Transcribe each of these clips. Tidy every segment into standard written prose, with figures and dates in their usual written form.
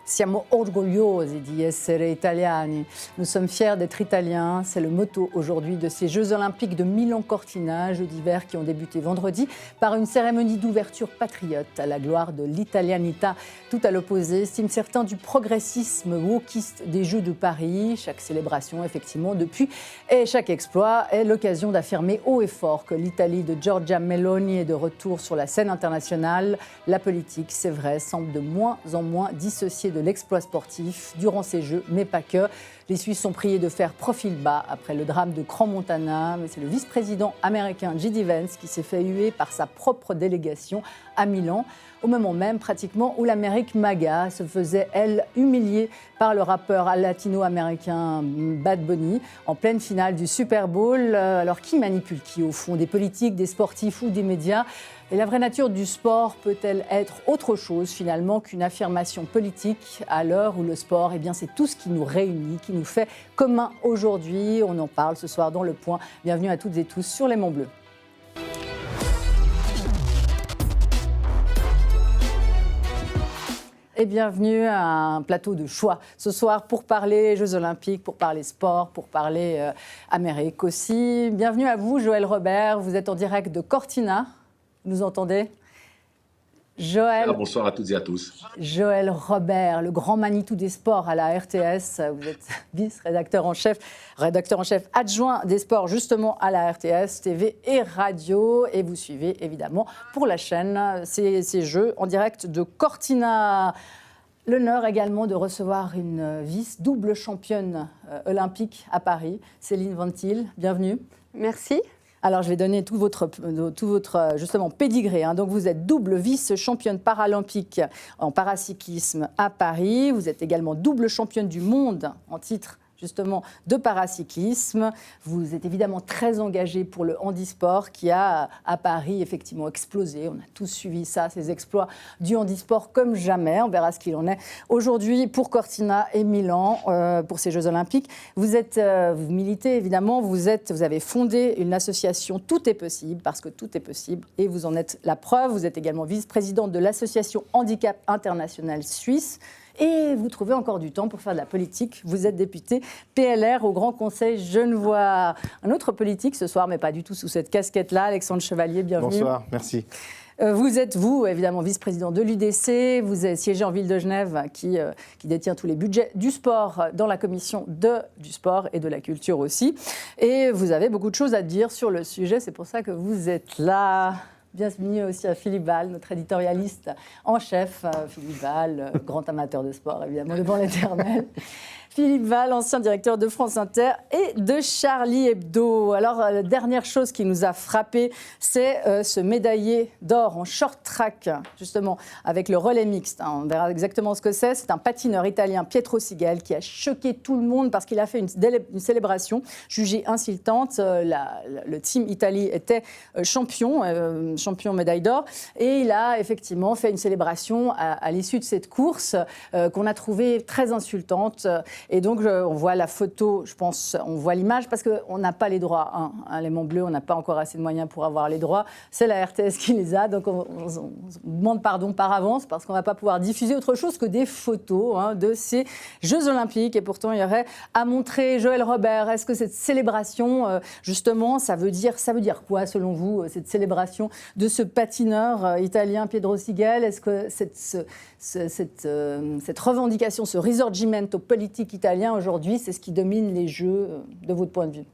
Siamo orgogliosi di essere italiani. Nous sommes fiers d'être italiens. C'est le motto aujourd'hui de ces Jeux Olympiques de Milan-Cortina, Jeux d'hiver qui ont débuté vendredi par une cérémonie d'ouverture patriote à la gloire de l'italianità. Tout à l'opposé, estiment certains, du progressisme wokiste des Jeux de Paris. Chaque célébration, effectivement, depuis, et chaque exploit est l'occasion d'affirmer haut et fort que l'Italie de Giorgia Meloni est de retour sur la scène internationale. La politique, c'est vrai, semble de moins en moins dissociée de l'exploit sportif durant ces Jeux, mais pas que. Les Suisses sont priés de faire profil bas après le drame de Crans-Montana, mais c'est le vice-président américain J.D. Vance qui s'est fait huer par sa propre délégation à Milan, au moment même pratiquement où l'Amérique MAGA se faisait, elle, humilier par le rappeur latino-américain Bad Bunny en pleine finale du Super Bowl. Alors qui manipule qui au fond, des politiques, des sportifs ou des médias ? Et la vraie nature du sport peut-elle être autre chose finalement qu'une affirmation politique à l'heure où le sport, eh bien, c'est tout ce qui nous réunit, qui nous fait commun aujourd'hui. On en parle ce soir dans Le Point. Bienvenue à toutes et tous sur les Monts Bleus. Et bienvenue à un plateau de choix ce soir pour parler Jeux Olympiques, pour parler sport, pour parler Amérique aussi. Bienvenue à vous, Joël Robert. Vous êtes en direct de Cortina. Vous nous entendez ? Joël. Bonsoir à toutes et à tous. Joël Robert, le grand Manitou des sports à la RTS. Vous êtes vice-rédacteur en chef adjoint des sports justement à la RTS, TV et radio. Et vous suivez évidemment pour la chaîne ces Jeux en direct de Cortina. L'honneur également de recevoir une double championne olympique à Paris, Céline Vanthill. Bienvenue. Merci. Alors, je vais donner tout votre justement pédigré. Donc, vous êtes double vice-championne paralympique en paracyclisme à Paris. Vous êtes également double championne du monde en titre justement de paracyclisme. Vous êtes évidemment très engagée pour le handisport qui a à Paris effectivement explosé. On a tous suivi ça, ces exploits du handisport comme jamais. On verra ce qu'il en est aujourd'hui pour Cortina et Milan pour ces Jeux Olympiques. Vous militez évidemment, vous avez fondé une association Tout est possible parce que tout est possible et vous en êtes la preuve. Vous êtes également vice-présidente de l'association Handicap International Suisse. Et vous trouvez encore du temps pour faire de la politique. Vous êtes député PLR au Grand Conseil genevois. Un autre politique ce soir, mais pas du tout sous cette casquette-là. Alexandre Chevalier, bienvenue. Bonsoir, merci. Vous êtes, évidemment, vice-président de l'UDC. Vous êtes siégé en ville de Genève, qui détient tous les budgets du sport dans la commission du sport et de la culture aussi. Et vous avez beaucoup de choses à dire sur le sujet. C'est pour ça que vous êtes là. Bienvenue aussi à Philippe Val, notre éditorialiste en chef. Philippe Val, grand amateur de sport, évidemment, devant l'éternel. Philippe Val, ancien directeur de France Inter et de Charlie Hebdo. Alors, la dernière chose qui nous a frappé, c'est ce médaillé d'or en short track, justement, avec le relais mixte. On verra exactement ce que c'est. C'est un patineur italien, Pietro Sigel, qui a choqué tout le monde parce qu'il a fait une célébration jugée insultante. Le team Italie était champion médaille d'or. Et il a effectivement fait une célébration à l'issue de cette course qu'on a trouvée très insultante. Et donc, on voit la photo, je pense, on voit l'image, parce qu'on n'a pas les droits. Les Monts Bleus, on n'a pas encore assez de moyens pour avoir les droits. C'est la RTS qui les a, donc on demande pardon par avance, parce qu'on ne va pas pouvoir diffuser autre chose que des photos de ces Jeux Olympiques. Et pourtant, il y aurait à montrer. Joël Robert, est-ce que cette célébration, justement, ça veut dire quoi, selon vous, cette célébration de ce patineur italien, Pietro Sigel? Est-ce que cette revendication, ce risorgimento politique italien aujourd'hui, c'est ce qui domine les Jeux de votre point de vue?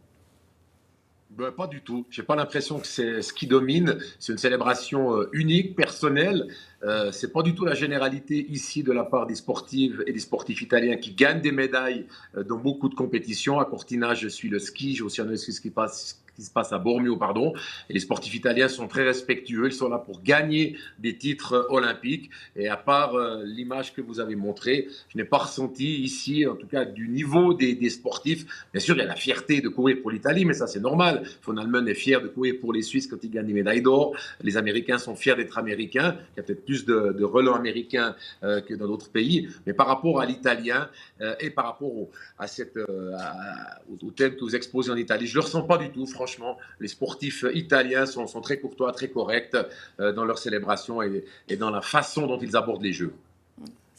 Pas du tout. Je n'ai pas l'impression que c'est ce qui domine. C'est une célébration unique, personnelle. Ce n'est pas du tout la généralité ici de la part des sportives et des sportifs italiens qui gagnent des médailles dans beaucoup de compétitions. À Cortina, je suis le ski. J'ai aussi un ski qui se passe à Bormio, Et les sportifs italiens sont très respectueux. Ils sont là pour gagner des titres olympiques. Et à part l'image que vous avez montrée, je n'ai pas ressenti ici, en tout cas, du niveau des sportifs. Bien sûr, il y a la fierté de courir pour l'Italie, mais ça, c'est normal. Von Allmen est fier de courir pour les Suisses quand ils gagnent des médailles d'or. Les Américains sont fiers d'être Américains. Il y a peut-être plus de relents américains que dans d'autres pays. Mais par rapport à l'Italien et par rapport au thème que vous exposez en Italie, je ne le ressens pas du tout, franchement. Les sportifs italiens sont très courtois, très corrects dans leur célébration et dans la façon dont ils abordent les Jeux.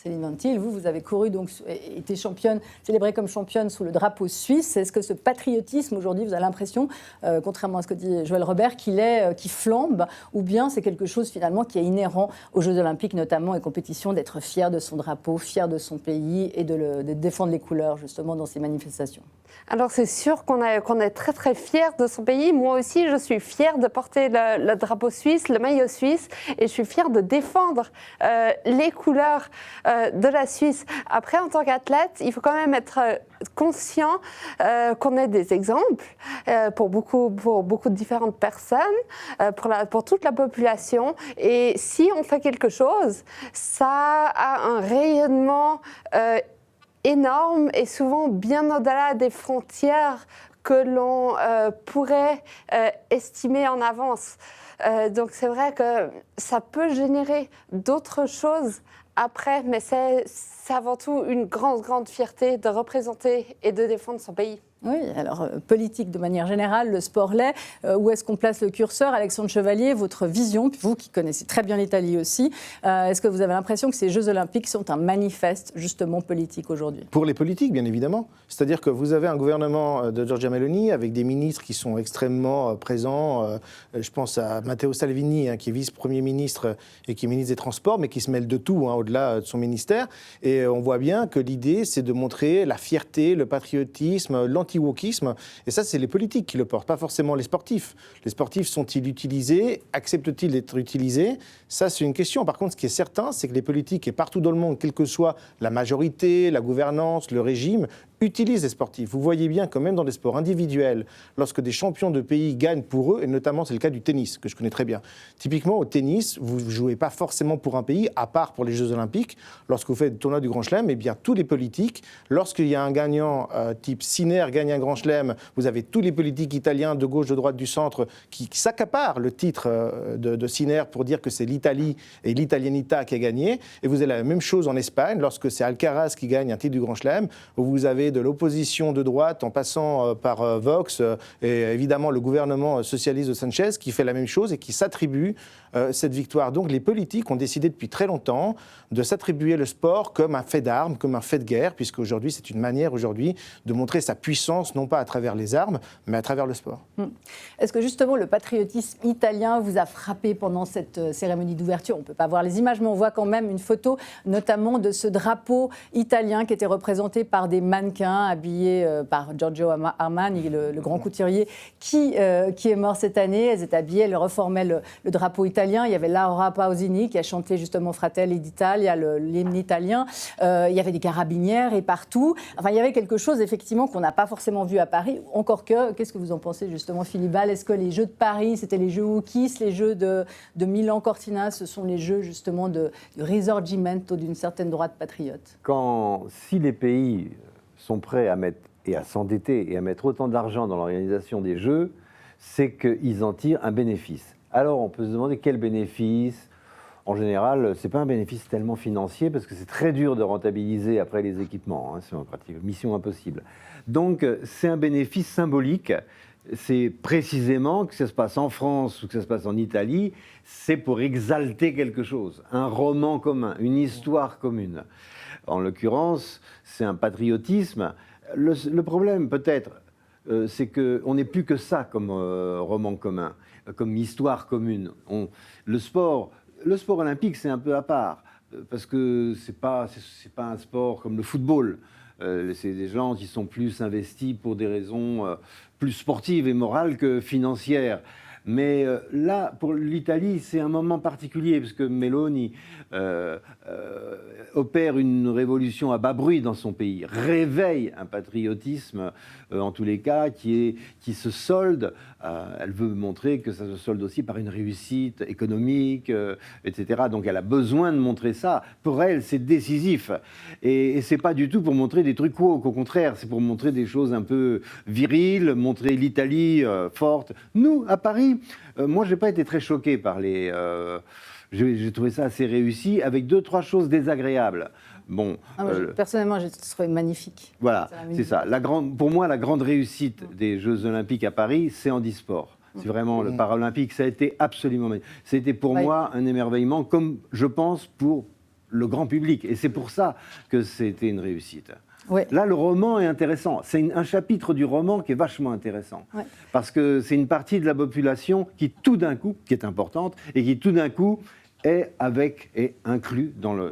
Céline Vanthill, vous avez couru, donc, été championne, célébrée comme championne sous le drapeau suisse. Est-ce que ce patriotisme, aujourd'hui, vous avez l'impression, contrairement à ce que dit Joël Robert, qui flambe, ou bien c'est quelque chose, finalement, qui est inhérent aux Jeux Olympiques, notamment, et compétitions, d'être fier de son drapeau, fier de son pays, et de défendre les couleurs, justement, dans ces manifestations? Alors, c'est sûr qu'on est très, très fiers de son pays. Moi aussi, je suis fière de porter le drapeau suisse, le maillot suisse, et je suis fière de défendre les couleurs de la Suisse. Après, en tant qu'athlète, il faut quand même être conscient qu'on ait des exemples pour beaucoup de différentes personnes, pour toute la population. Et si on fait quelque chose, ça a un rayonnement énorme et souvent bien au-delà des frontières que l'on pourrait estimer en avance. Donc c'est vrai que ça peut générer d'autres choses après, mais c'est avant tout une grande fierté de représenter et de défendre son pays. Oui, alors politique de manière générale, le sport l'est. Où est-ce qu'on place le curseur? Alexandre Chevalier, votre vision, puis vous qui connaissez très bien l'Italie aussi, est-ce que vous avez l'impression que ces Jeux Olympiques sont un manifeste justement politique aujourd'hui? Pour les politiques, bien évidemment. C'est-à-dire que vous avez un gouvernement de Giorgia Meloni avec des ministres qui sont extrêmement présents. Je pense à Matteo Salvini, qui est vice-premier ministre et qui est ministre des Transports, mais qui se mêle de tout, au-delà de son ministère. Et on voit bien que l'idée, c'est de montrer la fierté, le patriotisme, l'anti-wokisme. Et ça, c'est les politiques qui le portent, pas forcément les sportifs. Les sportifs sont-ils utilisés? Acceptent-ils d'être utilisés? Ça, c'est une question. Par contre, ce qui est certain, c'est que les politiques, et partout dans le monde, quelle que soit la majorité, la gouvernance, le régime, utilisent les sportifs. Vous voyez bien que même dans des sports individuels, lorsque des champions de pays gagnent pour eux, et notamment c'est le cas du tennis, que je connais très bien. Typiquement au tennis, vous ne jouez pas forcément pour un pays, à part pour les Jeux Olympiques. Lorsque vous faites le tournoi du Grand Chelem, eh bien tous les politiques, lorsqu'il y a un gagnant type Sinner gagne un Grand Chelem, vous avez tous les politiques italiens de gauche, de droite, du centre qui s'accaparent le titre de Sinner pour dire que c'est l'Italie et l'Italianita qui a gagné. Et vous avez la même chose en Espagne, lorsque c'est Alcaraz qui gagne un titre du Grand Chelem, où vous avez de l'opposition de droite en passant par Vox et évidemment le gouvernement socialiste de Sanchez qui fait la même chose et qui s'attribue cette victoire. Donc les politiques ont décidé depuis très longtemps de s'attribuer le sport comme un fait d'armes, comme un fait de guerre, puisque aujourd'hui c'est une manière aujourd'hui de montrer sa puissance, non pas à travers les armes, mais à travers le sport. Est-ce que justement le patriotisme italien vous a frappé pendant cette cérémonie d'ouverture? On ne peut pas voir les images, mais on voit quand même une photo, notamment de ce drapeau italien qui était représenté par des mannequins habillés par Giorgio Armani, le grand couturier qui est mort cette année. Elles étaient habillées, elles reformaient le drapeau italien. Il y avait Laura Pausini qui a chanté justement Fratelli d'Italia, l'hymne italien. Il y avait des carabinières et partout. Enfin, il y avait quelque chose effectivement qu'on n'a pas forcément vu à Paris. Encore que, qu'est-ce que vous en pensez justement, Philibal? Est-ce que les Jeux de Paris, c'était les Jeux Wokis, les Jeux de Milan-Cortina, ce sont les Jeux justement du risorgimento d'une certaine droite patriote? Si les pays sont prêts à mettre et à s'endetter et à mettre autant d'argent dans l'organisation des Jeux, c'est qu'ils en tirent un bénéfice. Alors on peut se demander quel bénéfice. En général, ce n'est pas un bénéfice tellement financier parce que c'est très dur de rentabiliser après les équipements. C'est en pratique mission impossible. Donc c'est un bénéfice symbolique. C'est précisément que ça se passe en France ou que ça se passe en Italie, c'est pour exalter quelque chose, un roman commun, une histoire commune. En l'occurrence, c'est un patriotisme. Le problème, peut-être, c'est qu'on n'est plus que ça comme roman commun, comme histoire commune. Le sport olympique, c'est un peu à part, parce que c'est pas un sport comme le football. C'est des gens qui sont plus investis pour des raisons plus sportives et morales que financières. Mais là, pour l'Italie, c'est un moment particulier, parce que Meloni opère une révolution à bas bruit dans son pays, réveille un patriotisme, en tous les cas, qui se solde. Elle veut montrer que ça se solde aussi par une réussite économique, etc. Donc elle a besoin de montrer ça. Pour elle, c'est décisif. Et c'est pas du tout pour montrer des trucs woke, au contraire, c'est pour montrer des choses un peu viriles, montrer l'Italie forte. Nous, à Paris, moi, j'ai pas été très choqué par les... j'ai trouvé ça assez réussi, avec 2-3 choses désagréables. Bon, personnellement, j'ai trouvé magnifique. Voilà, c'est ça. Pour moi, la grande réussite des Jeux Olympiques à Paris, c'est handisport. C'est vraiment le paralympique. Ça a été absolument magnifique. Ça a été pour moi un émerveillement, comme je pense pour le grand public. Et c'est pour ça que c'était une réussite. Oui. Là, le roman est intéressant. C'est un chapitre du roman qui est vachement intéressant. Ouais. Parce que c'est une partie de la population qui, tout d'un coup, qui est importante, et qui, tout d'un coup, est inclus dans le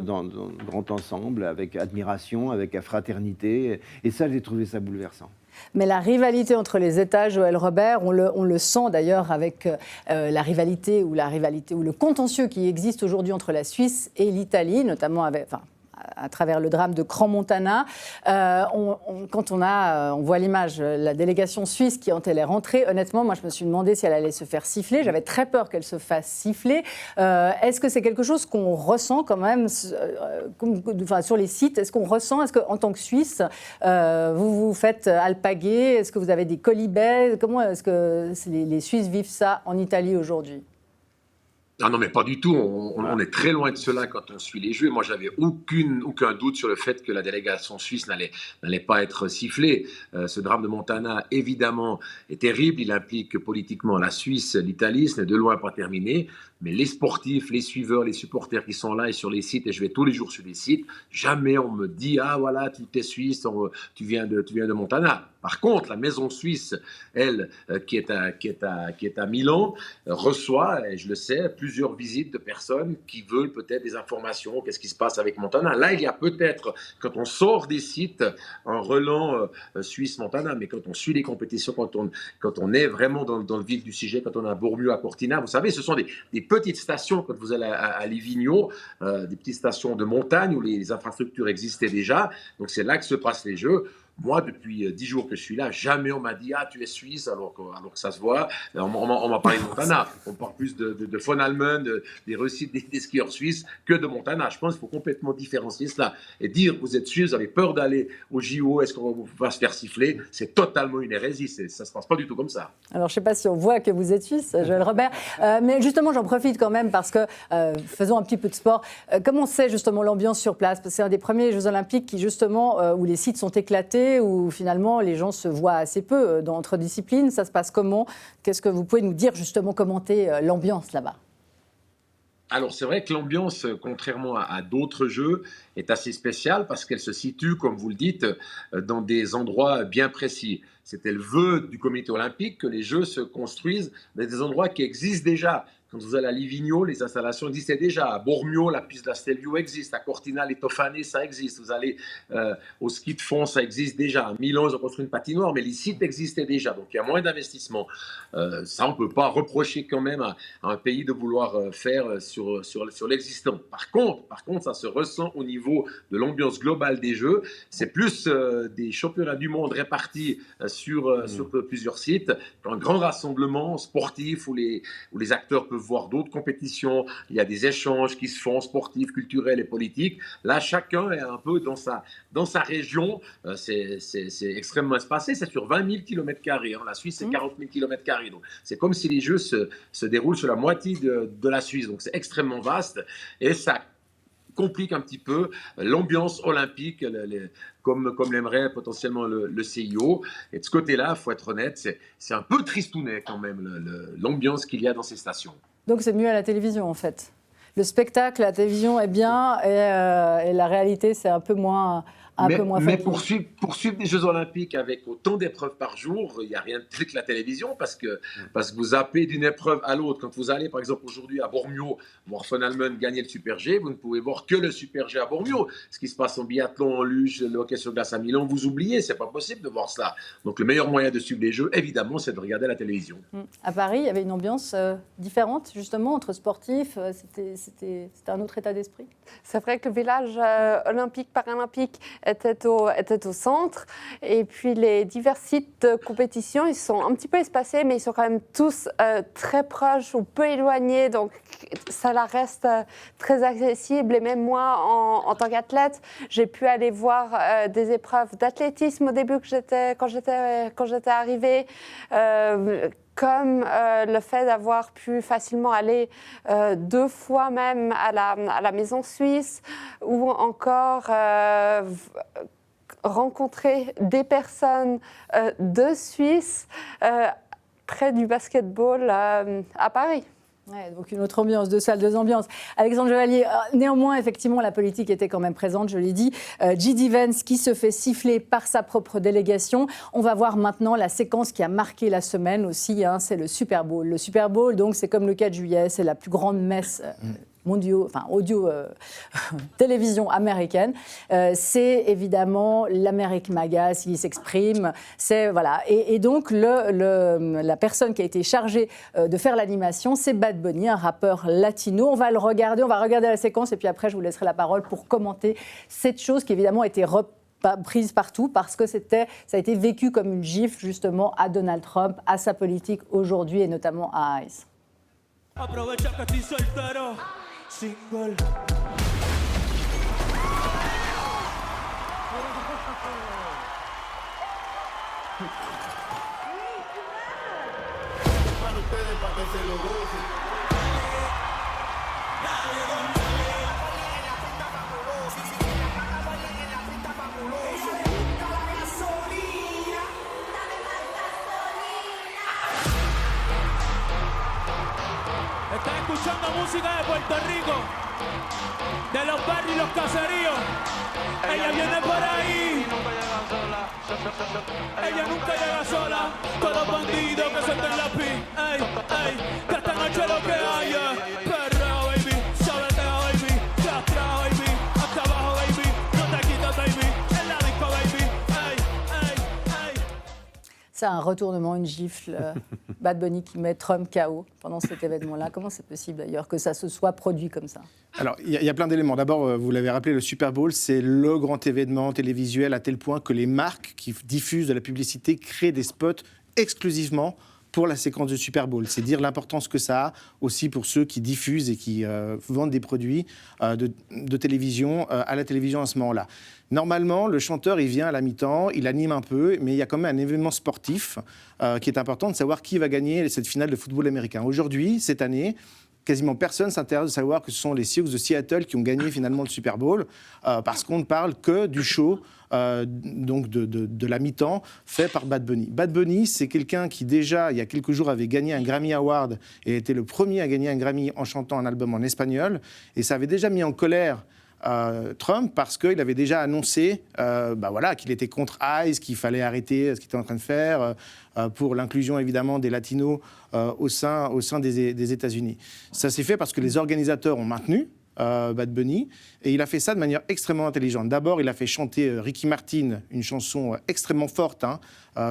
grand ensemble, avec admiration, avec fraternité. Et ça, j'ai trouvé ça bouleversant. Mais la rivalité entre les États, Joël Robert, on le sent d'ailleurs avec la rivalité ou le contentieux qui existe aujourd'hui entre la Suisse et l'Italie, notamment à travers le drame de Crans-Montana. Quand on voit l'image, la délégation suisse quand elle est rentrée, honnêtement, moi je me suis demandé si elle allait se faire siffler. J'avais très peur qu'elle se fasse siffler. Est-ce que c'est quelque chose qu'on ressent quand même sur les sites? Est-ce qu'on ressent, est-ce qu'en tant que Suisse, vous vous faites alpaguer? Est-ce que vous avez des colibets? Comment est-ce que les Suisses vivent ça en Italie aujourd'hui? Ah non, mais pas du tout. On est très loin de cela quand on suit les Jeux. Moi, j'avais aucun doute sur le fait que la délégation suisse n'allait pas être sifflée. Ce drame de Montana, évidemment, est terrible. Il implique politiquement la Suisse, l'Italie. Ce n'est de loin pas terminé. Mais les sportifs, les suiveurs, les supporters qui sont là et sur les sites, et je vais tous les jours sur les sites, jamais on me dit « Ah voilà, tu es suisse, tu viens de Montana ». Par contre, la maison suisse, elle, qui est à Milan, reçoit, et je le sais, plusieurs visites de personnes qui veulent peut-être des informations, qu'est-ce qui se passe avec Montana. Là, il y a peut-être, quand on sort des sites, un relan Suisse-Montana, mais quand on suit les compétitions, quand on est vraiment dans le vif du sujet, quand on est à Bormio, à Cortina, vous savez, ce sont des petites stations, quand vous allez à Livigno, des petites stations de montagne où les infrastructures existaient déjà. Donc, c'est là que se passent les Jeux. Moi, depuis 10 jours que je suis là, jamais on m'a dit « Ah, tu es suisse », alors que ça se voit. On m'a parlé de Montana. On parle plus de von Allmen, des réussites des skieurs suisses, que de Montana. Je pense qu'il faut complètement différencier cela. Et dire « Vous êtes suisse, vous avez peur d'aller au JO, est-ce qu'on va se faire siffler ?» C'est totalement une hérésie. Ça ne se passe pas du tout comme ça. Alors, je ne sais pas si on voit que vous êtes suisse, Joël Robert. Mais justement, j'en profite quand même parce que, faisons un petit peu de sport. Comment c'est justement l'ambiance sur place? Parce que c'est un des premiers Jeux Olympiques qui, justement, où les sites sont éclatés, où finalement les gens se voient assez peu entre disciplines. Ça se passe comment? Qu'est-ce que vous pouvez nous dire, justement, commenter l'ambiance là-bas? Alors, c'est vrai que l'ambiance, contrairement à d'autres jeux, est assez spéciale parce qu'elle se situe, comme vous le dites, dans des endroits bien précis. C'était le vœu du comité olympique que les Jeux se construisent dans des endroits qui existent déjà. Quand vous allez à Livigno, les installations existaient déjà. À Bormio, la piste d'Astelvio existe. À Cortina, les Tofane, ça existe. Vous allez au ski de fond, ça existe déjà. À Milan, ils ont construit une patinoire, mais les sites existaient déjà. Donc, il y a moins d'investissement. Ça, on ne peut pas reprocher quand même à un pays de vouloir faire sur l'existant. Par contre, ça se ressent au niveau de l'ambiance globale des Jeux. C'est plus des championnats du monde répartis sur plusieurs sites, un grand rassemblement sportif où les acteurs peuvent voir d'autres compétitions, il y a des échanges qui se font, sportifs, culturels et politiques. Là, chacun est un peu dans sa région. C'est extrêmement espacé, c'est sur 20 000 km². La Suisse, c'est 40 000 km². Donc, c'est comme si les Jeux se déroulent sur la moitié de la Suisse. Donc, c'est extrêmement vaste et ça complique un petit peu l'ambiance olympique, comme l'aimerait potentiellement le CIO. Et de ce côté-là, il faut être honnête, c'est un peu tristounet quand même, l'ambiance qu'il y a dans ces stations. Donc c'est mieux à la télévision en fait. Le spectacle, la télévision est bien et la réalité c'est un peu moins mais pour suivre des Jeux Olympiques avec autant d'épreuves par jour, il n'y a rien de tel que la télévision parce que vous zappez d'une épreuve à l'autre. Quand vous allez par exemple aujourd'hui à Bormio voir von Allmen gagner le Super G, vous ne pouvez voir que le Super G à Bormio. Ce qui se passe en biathlon, en luge, le hockey sur glace à Milan, vous oubliez, c'est pas possible de voir cela. Donc le meilleur moyen de suivre les Jeux, évidemment, c'est de regarder la télévision. À Paris, il y avait une ambiance différente justement entre sportifs, c'était un autre état d'esprit. C'est vrai que le village olympique, paralympique était au centre. Et puis les divers sites de compétition, ils sont un petit peu espacés, mais ils sont quand même tous très proches ou peu éloignés. Donc ça la reste très accessible. Et même moi, en tant qu'athlète, j'ai pu aller voir des épreuves d'athlétisme au début quand j'étais arrivée. Comme le fait d'avoir pu facilement aller 2 fois même à la Maison Suisse ou encore rencontrer des personnes de Suisse près du basketball à Paris. Ouais, donc une autre ambiance, deux salles, deux ambiances. Alexandre Chevalier, néanmoins, effectivement, la politique était quand même présente, je l'ai dit. J.D. Vance qui se fait siffler par sa propre délégation. On va voir maintenant la séquence qui a marqué la semaine aussi, hein, c'est le Super Bowl. Le Super Bowl, donc, c'est comme le 4 juillet, c'est la plus grande messe télévision américaine. C'est évidemment l'American Magaz qui s'exprime. Voilà. Et donc, la personne qui a été chargée de faire l'animation, c'est Bad Bunny, un rappeur latino. On va regarder la séquence et puis après, je vous laisserai la parole pour commenter cette chose qui, évidemment, a été prise partout parce que ça a été vécu comme une gifle, justement, à Donald Trump, à sa politique aujourd'hui et notamment à ICE. Aprovecha que estoy soltero, single. Para ustedes, para que se lo gocen. Estás escuchando música de Puerto Rico, de los barrios y los caseríos. Ella viene por ahí. Ella nunca llega sola. Todos los bandidos que sueltan la pi. Ey, ey, que esta noche lo que haya. Perreo, baby, sabeteo, baby. Castra, baby, hasta abajo, baby. No te quitas, baby. En la disco, baby. Ey, ey, ey. C'est un retournement, une gifle. Bad Bunny qui met Trump KO pendant cet événement-là. Comment c'est possible d'ailleurs que ça se soit produit comme ça ? Alors, il y a plein d'éléments. D'abord, vous l'avez rappelé, le Super Bowl, c'est le grand événement télévisuel à tel point que les marques qui diffusent de la publicité créent des spots exclusivement pour la séquence du Super Bowl. C'est dire l'importance que ça a aussi pour ceux qui diffusent et qui vendent des produits de télévision à la télévision à ce moment-là. Normalement, le chanteur, il vient à la mi-temps, il anime un peu, mais il y a quand même un événement sportif qui est important de savoir qui va gagner cette finale de football américain. Aujourd'hui, cette année, quasiment personne s'intéresse de savoir que ce sont les Seahawks de Seattle qui ont gagné finalement le Super Bowl parce qu'on ne parle que du show donc de la mi-temps fait par Bad Bunny. Bad Bunny, c'est quelqu'un qui déjà, il y a quelques jours, avait gagné un Grammy Award et était le premier à gagner un Grammy en chantant un album en espagnol. Et ça avait déjà mis en colère Trump parce qu'il avait déjà annoncé qu'il était contre ICE, qu'il fallait arrêter ce qu'il était en train de faire pour l'inclusion évidemment des latinos au sein des États-Unis. Ça s'est fait parce que les organisateurs ont maintenu Bad Bunny, et il a fait ça de manière extrêmement intelligente. D'abord, il a fait chanter Ricky Martin, une chanson extrêmement forte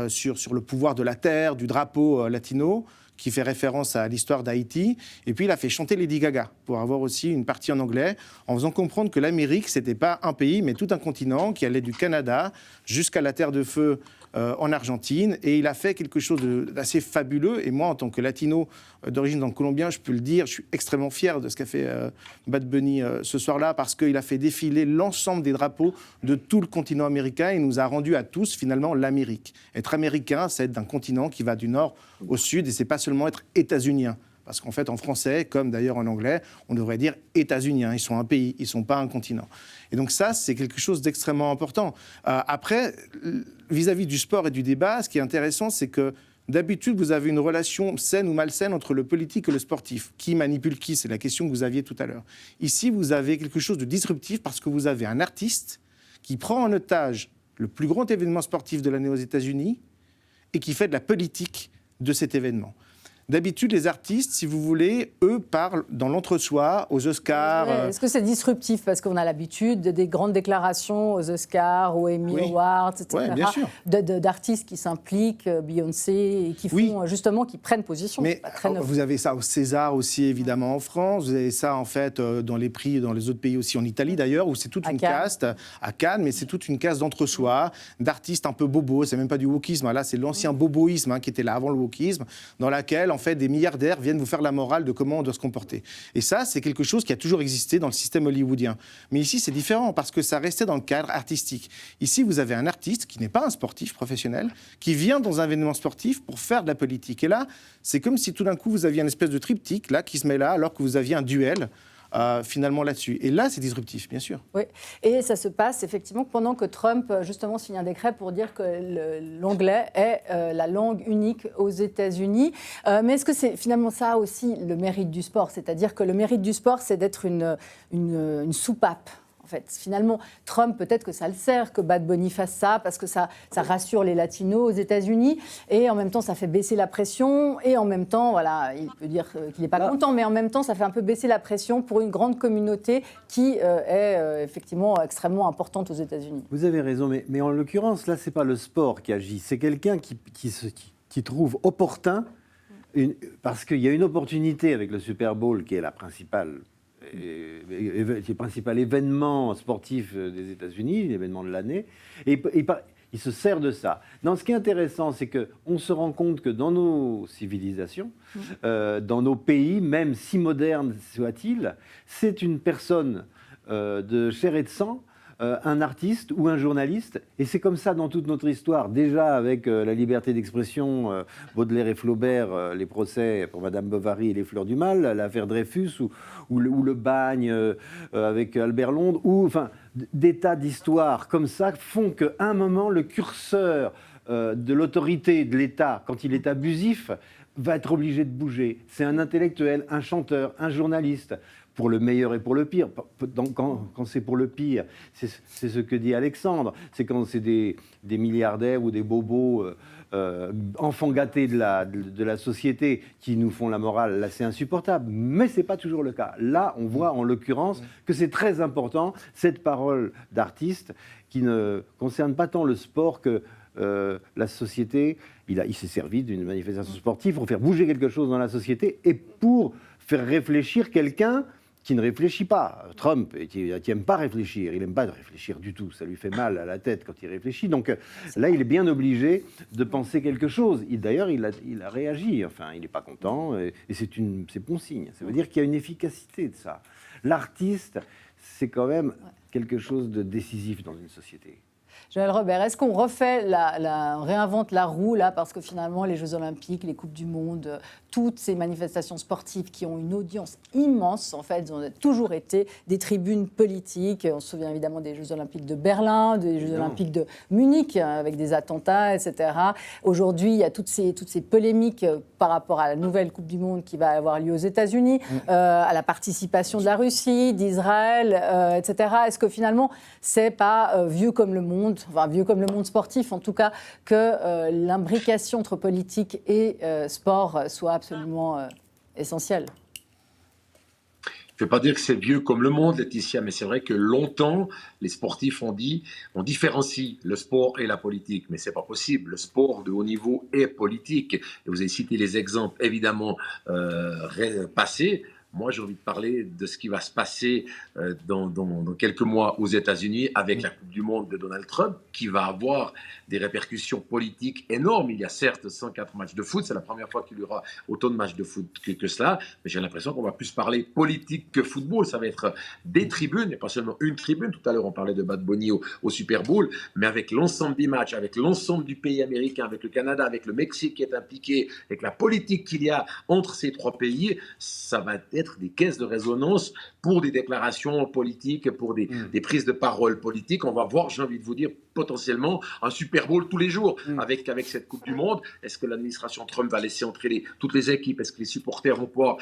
sur le pouvoir de la terre, du drapeau latino, qui fait référence à l'histoire d'Haïti. Et puis, il a fait chanter Lady Gaga, pour avoir aussi une partie en anglais, en faisant comprendre que l'Amérique, ce n'était pas un pays, mais tout un continent qui allait du Canada jusqu'à la Terre de Feu en Argentine. Et il a fait quelque chose d'assez fabuleux. Et moi, en tant que latino d'origine donc colombien, je peux le dire, je suis extrêmement fier de ce qu'a fait Bad Bunny ce soir-là, parce qu'il a fait défiler l'ensemble des drapeaux de tout le continent américain. Il nous a rendu à tous, finalement, l'Amérique. Être américain, c'est être d'un continent qui va du nord au sud, et c'est pas seulement être états-unien. Parce qu'en fait, en français, comme d'ailleurs en anglais, on devrait dire états-uniens. Ils sont un pays, ils ne sont pas un continent. Et donc ça, c'est quelque chose d'extrêmement important. Après, vis-à-vis du sport et du débat, ce qui est intéressant, c'est que d'habitude, vous avez une relation saine ou malsaine entre le politique et le sportif. Qui manipule qui ? C'est la question que vous aviez tout à l'heure. Ici, vous avez quelque chose de disruptif parce que vous avez un artiste qui prend en otage le plus grand événement sportif de l'année aux États-Unis et qui fait de la politique de cet événement. D'habitude, les artistes, si vous voulez, eux parlent dans l'entre-soi, aux Oscars. Est-ce que c'est disruptif parce qu'on a l'habitude des grandes déclarations aux Oscars, aux Emmy Awards, etc. Oui, bien sûr. D'artistes qui s'impliquent, Beyoncé, et qui font justement, qui prennent position. Mais vous avez ça au César aussi, évidemment, en France. Vous avez ça, en fait, dans les prix, dans les autres pays aussi, en Italie d'ailleurs, où c'est toute une caste, à Cannes, mais c'est toute une caste d'entre-soi, d'artistes un peu bobos. C'est même pas du wokisme. Là, c'est l'ancien boboïsme qui était là avant le wokisme, dans laquelle, en fait, des milliardaires viennent vous faire la morale de comment on doit se comporter. Et ça, c'est quelque chose qui a toujours existé dans le système hollywoodien. Mais ici, c'est différent parce que ça restait dans le cadre artistique. Ici, vous avez un artiste qui n'est pas un sportif professionnel, qui vient dans un événement sportif pour faire de la politique. Et là, c'est comme si tout d'un coup, vous aviez une espèce de triptyque là, qui se met là, alors que vous aviez un duel finalement là-dessus. Et là, c'est disruptif, bien sûr. Oui, et ça se passe effectivement pendant que Trump justement signe un décret pour dire que l'anglais est la langue unique aux États-Unis. Mais est-ce que c'est finalement ça aussi le mérite du sport? C'est-à-dire que le mérite du sport, c'est d'être une soupape. En fait, finalement, Trump, peut-être que ça le sert que Bad Bunny fasse ça, parce que ça rassure les latinos aux États-Unis, et en même temps, ça fait baisser la pression, et en même temps, voilà, il peut dire qu'il n'est pas content, mais en même temps, ça fait un peu baisser la pression pour une grande communauté qui est effectivement extrêmement importante aux États-Unis. Vous avez raison, mais en l'occurrence, là, c'est pas le sport qui agit, c'est quelqu'un qui trouve opportun, parce qu'il y a une opportunité avec le Super Bowl, qui est le principal événement sportif des États-Unis, l'événement de l'année, et il se sert de ça. Non, ce qui est intéressant, c'est qu'on se rend compte que dans nos civilisations, dans nos pays, même si modernes soient-ils, c'est une personne de chair et de sang, un artiste ou un journaliste, et c'est comme ça dans toute notre histoire, déjà avec la liberté d'expression, Baudelaire et Flaubert, les procès pour Madame Bovary et les fleurs du mal, l'affaire Dreyfus, ou le bagne avec Albert Londres, ou enfin des tas d'histoires comme ça font qu'à un moment le curseur de l'autorité de l'État, quand il est abusif, va être obligé de bouger. C'est un intellectuel, un chanteur, un journaliste, pour le meilleur et pour le pire. Quand c'est pour le pire, c'est ce que dit Alexandre, c'est quand c'est des milliardaires ou des bobos enfants gâtés de la société qui nous font la morale. Là, c'est insupportable, mais ce n'est pas toujours le cas. Là, on voit en l'occurrence que c'est très important, cette parole d'artiste qui ne concerne pas tant le sport que la société. Il s'est servi d'une manifestation sportive pour faire bouger quelque chose dans la société et pour faire réfléchir quelqu'un qui ne réfléchit pas. Trump, qui n'aime pas réfléchir, il n'aime pas réfléchir du tout, ça lui fait mal à la tête quand il réfléchit, donc là il est bien obligé de penser quelque chose. D'ailleurs il a réagi, enfin il n'est pas content, et c'est bon signe, ça veut dire qu'il y a une efficacité de ça. L'artiste, c'est quand même quelque chose de décisif dans une société. Joël Robert, est-ce qu'on refait on réinvente la roue là, parce que finalement les Jeux Olympiques, les Coupes du Monde, toutes ces manifestations sportives qui ont une audience immense, en fait, ont toujours été des tribunes politiques. On se souvient évidemment des Jeux Olympiques de Berlin, des Jeux Olympiques de Munich, avec des attentats, etc. Aujourd'hui, il y a toutes ces polémiques par rapport à la nouvelle Coupe du Monde qui va avoir lieu aux États-Unis, à la participation de la Russie, d'Israël, etc. Est-ce que finalement, c'est pas vieux comme le monde, enfin vieux comme le monde sportif, en tout cas, que l'imbrication entre politique et sport soit absolument essentielle? Je ne vais pas dire que c'est vieux comme le monde, Laetitia, mais c'est vrai que longtemps, les sportifs ont dit, on différencie le sport et la politique, mais ce n'est pas possible. Le sport de haut niveau est politique. Et vous avez cité les exemples, évidemment, passés. Moi, j'ai envie de parler de ce qui va se passer dans quelques mois aux États-Unis avec la Coupe du Monde de Donald Trump, qui va avoir des répercussions politiques énormes. Il y a certes 104 matchs de foot, c'est la première fois qu'il y aura autant de matchs de foot que cela, mais j'ai l'impression qu'on va plus parler politique que football. Ça va être des tribunes, et pas seulement une tribune. Tout à l'heure, on parlait de Bad Bunny au Super Bowl, mais avec l'ensemble des matchs, avec l'ensemble du pays américain, avec le Canada, avec le Mexique qui est impliqué, avec la politique qu'il y a entre ces trois pays, ça va être des caisses de résonance pour des déclarations politiques, pour des prises de parole politiques. On va voir, j'ai envie de vous dire, potentiellement un Super Bowl tous les jours avec cette Coupe du Monde. Est-ce que l'administration Trump va laisser entrer toutes les équipes? Est-ce que les supporters vont pouvoir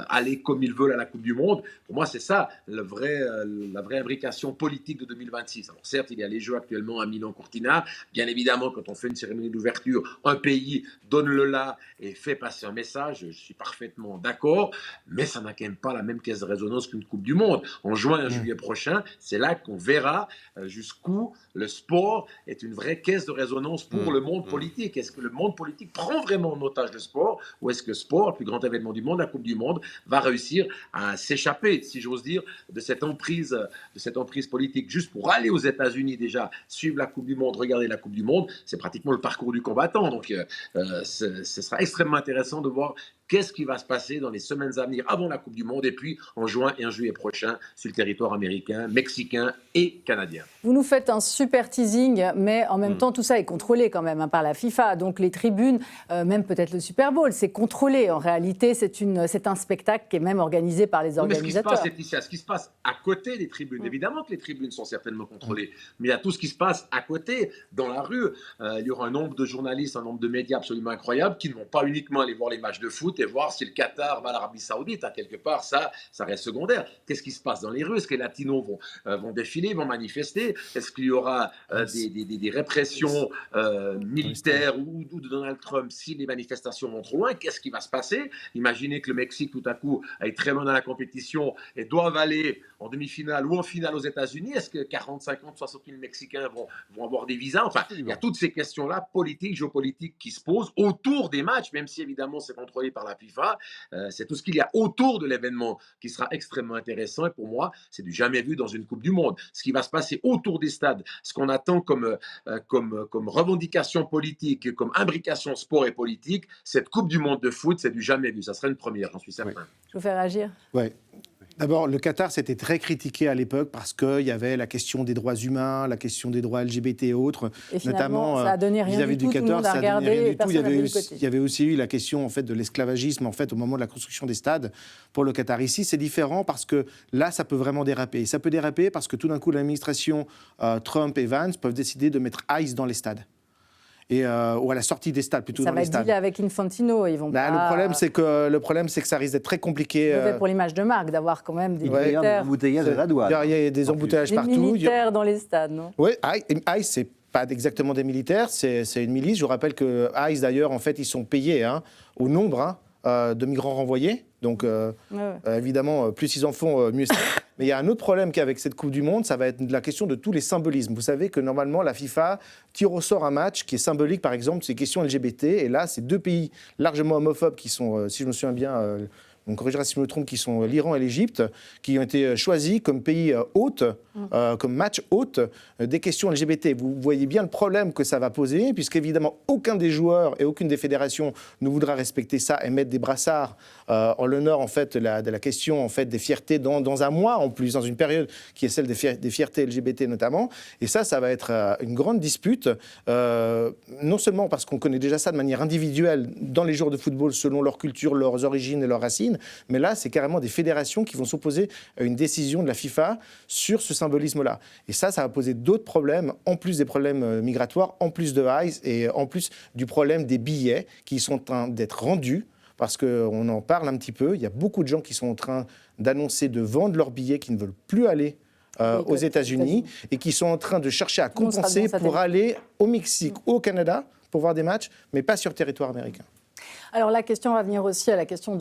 aller comme ils veulent à la Coupe du Monde? Pour moi, c'est ça la vraie imbrication politique de 2026. Alors certes, il y a les Jeux actuellement à Milan-Cortina. Bien évidemment, quand on fait une cérémonie d'ouverture, un pays donne le là et fait passer un message. Je suis parfaitement d'accord, mais ça n'a quand même pas la même caisse de résonance qu'une Coupe du Monde. En juin et juillet prochain, c'est là qu'on verra jusqu'où le sport est une vraie caisse de résonance pour le monde politique. Est-ce que le monde politique prend vraiment en otage le sport, ou est-ce que le sport, le plus grand événement du monde, la Coupe du Monde, va réussir à s'échapper, si j'ose dire, de cette emprise politique? Juste pour aller aux États-Unis déjà, suivre la Coupe du Monde, regarder la Coupe du Monde, c'est pratiquement le parcours du combattant. Donc ce sera extrêmement intéressant de voir qu'est-ce qui va se passer dans les semaines à venir avant la Coupe du Monde et puis en juin et en juillet prochain sur le territoire américain, mexicain et canadien. Vous nous faites un super teasing, mais en même temps, tout ça est contrôlé quand même par la FIFA. Donc les tribunes, même peut-être le Super Bowl, c'est contrôlé. En réalité, c'est un spectacle qui est même organisé par les organisateurs. Mais ce qui se passe à côté des tribunes, évidemment que les tribunes sont certainement contrôlées, mais il y a tout ce qui se passe à côté, dans la rue. Il y aura un nombre de journalistes, un nombre de médias absolument incroyable qui ne vont pas uniquement aller voir les matchs de foot et voir si le Qatar va à l'Arabie Saoudite. Quelque part, ça reste secondaire. Qu'est-ce qui se passe dans les rues? Est-ce que les latinos vont défiler, vont manifester? Est-ce qu'il y aura des répressions militaires ou de Donald Trump si les manifestations vont trop loin? Qu'est-ce qui va se passer? Imaginez que le Mexique, tout à coup, est très loin dans la compétition et doivent aller en demi-finale ou en finale aux États-Unis. Est-ce que 40, 50, 60 000 Mexicains vont avoir des visas? Enfin, il y a toutes ces questions-là, politiques, géopolitiques, qui se posent autour des matchs, même si évidemment c'est contrôlé par la FIFA. C'est tout ce qu'il y a autour de l'événement qui sera extrêmement intéressant. Et pour moi, c'est du jamais vu dans une Coupe du Monde. Ce qui va se passer autour des stades, ce qu'on attend comme revendication politique, comme imbrication sport et politique, cette Coupe du Monde de foot, c'est du jamais vu. Ça serait une première, j'en suis certain. Oui. Je vous fais réagir. Oui. D'abord, le Qatar, c'était très critiqué à l'époque parce qu'il y avait la question des droits humains, la question des droits LGBT et autres, et notamment ça a donné rien vis-à-vis du tout, Qatar, ça a donné rien du tout. Il y avait aussi eu la question en fait, de l'esclavagisme en fait, au moment de la construction des stades pour le Qatar. Ici, c'est différent parce que là, ça peut vraiment déraper. Ça peut déraper parce que tout d'un coup, l'administration Trump et Vance peuvent décider de mettre ICE dans les stades. Ou à la sortie des stades, plutôt ça dans les stades. Ça va être avec Infantino, ils vont pas... Le problème, c'est que ça risque d'être très compliqué. Mauvais pour l'image de marque, d'avoir quand même des militaires... des embouteillages à la douane. Il y a des embouteillages partout. Des militaires dans les stades, non? Oui, ICE, c'est pas exactement des militaires, c'est une milice. Je vous rappelle que ICE, d'ailleurs, en fait, ils sont payés au nombre de migrants renvoyés. Donc, évidemment, plus ils en font, mieux c'est. Mais il y a un autre problème qu'avec cette Coupe du Monde, ça va être la question de tous les symbolismes. Vous savez que normalement, la FIFA tire au sort un match qui est symbolique, par exemple, c'est questions LGBT. Et là, c'est deux pays largement homophobes qui sont, si je me souviens bien, on me corrigera si je me trompe, qui sont l'Iran et l'Égypte, qui ont été choisis comme pays hôtes, comme match hôte des questions LGBT. Vous voyez bien le problème que ça va poser, puisqu'évidemment, aucun des joueurs et aucune des fédérations ne voudra respecter ça et mettre des brassards en l'honneur en fait, de la question en fait, des fiertés dans un mois en plus, dans une période qui est celle des fiertés LGBT notamment. Et ça va être une grande dispute, non seulement parce qu'on connaît déjà ça de manière individuelle dans les joueurs de football selon leur culture, leurs origines et leurs racines, mais là, c'est carrément des fédérations qui vont s'opposer à une décision de la FIFA sur ce symbolisme-là. Et ça va poser d'autres problèmes, en plus des problèmes migratoires, en plus de ICE et en plus du problème des billets qui sont en train d'être rendus, parce qu'on en parle un petit peu. Il y a beaucoup de gens qui sont en train d'annoncer de vendre leurs billets, qui ne veulent plus aller aux États-Unis et qui sont en train de chercher à compenser pour aller au Mexique ou au Canada pour voir des matchs, mais pas sur le territoire américain. Alors la question va venir aussi à la question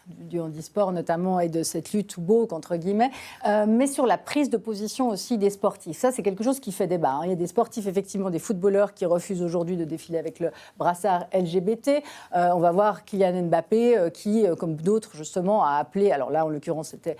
du handisport notamment et de cette lutte woke entre guillemets, mais sur la prise de position aussi des sportifs. Ça, c'est quelque chose qui fait débat. Il y a des sportifs, effectivement, des footballeurs qui refusent aujourd'hui de défiler avec le brassard LGBT. On va voir Kylian Mbappé qui, comme d'autres justement, a appelé, alors là en l'occurrence c'était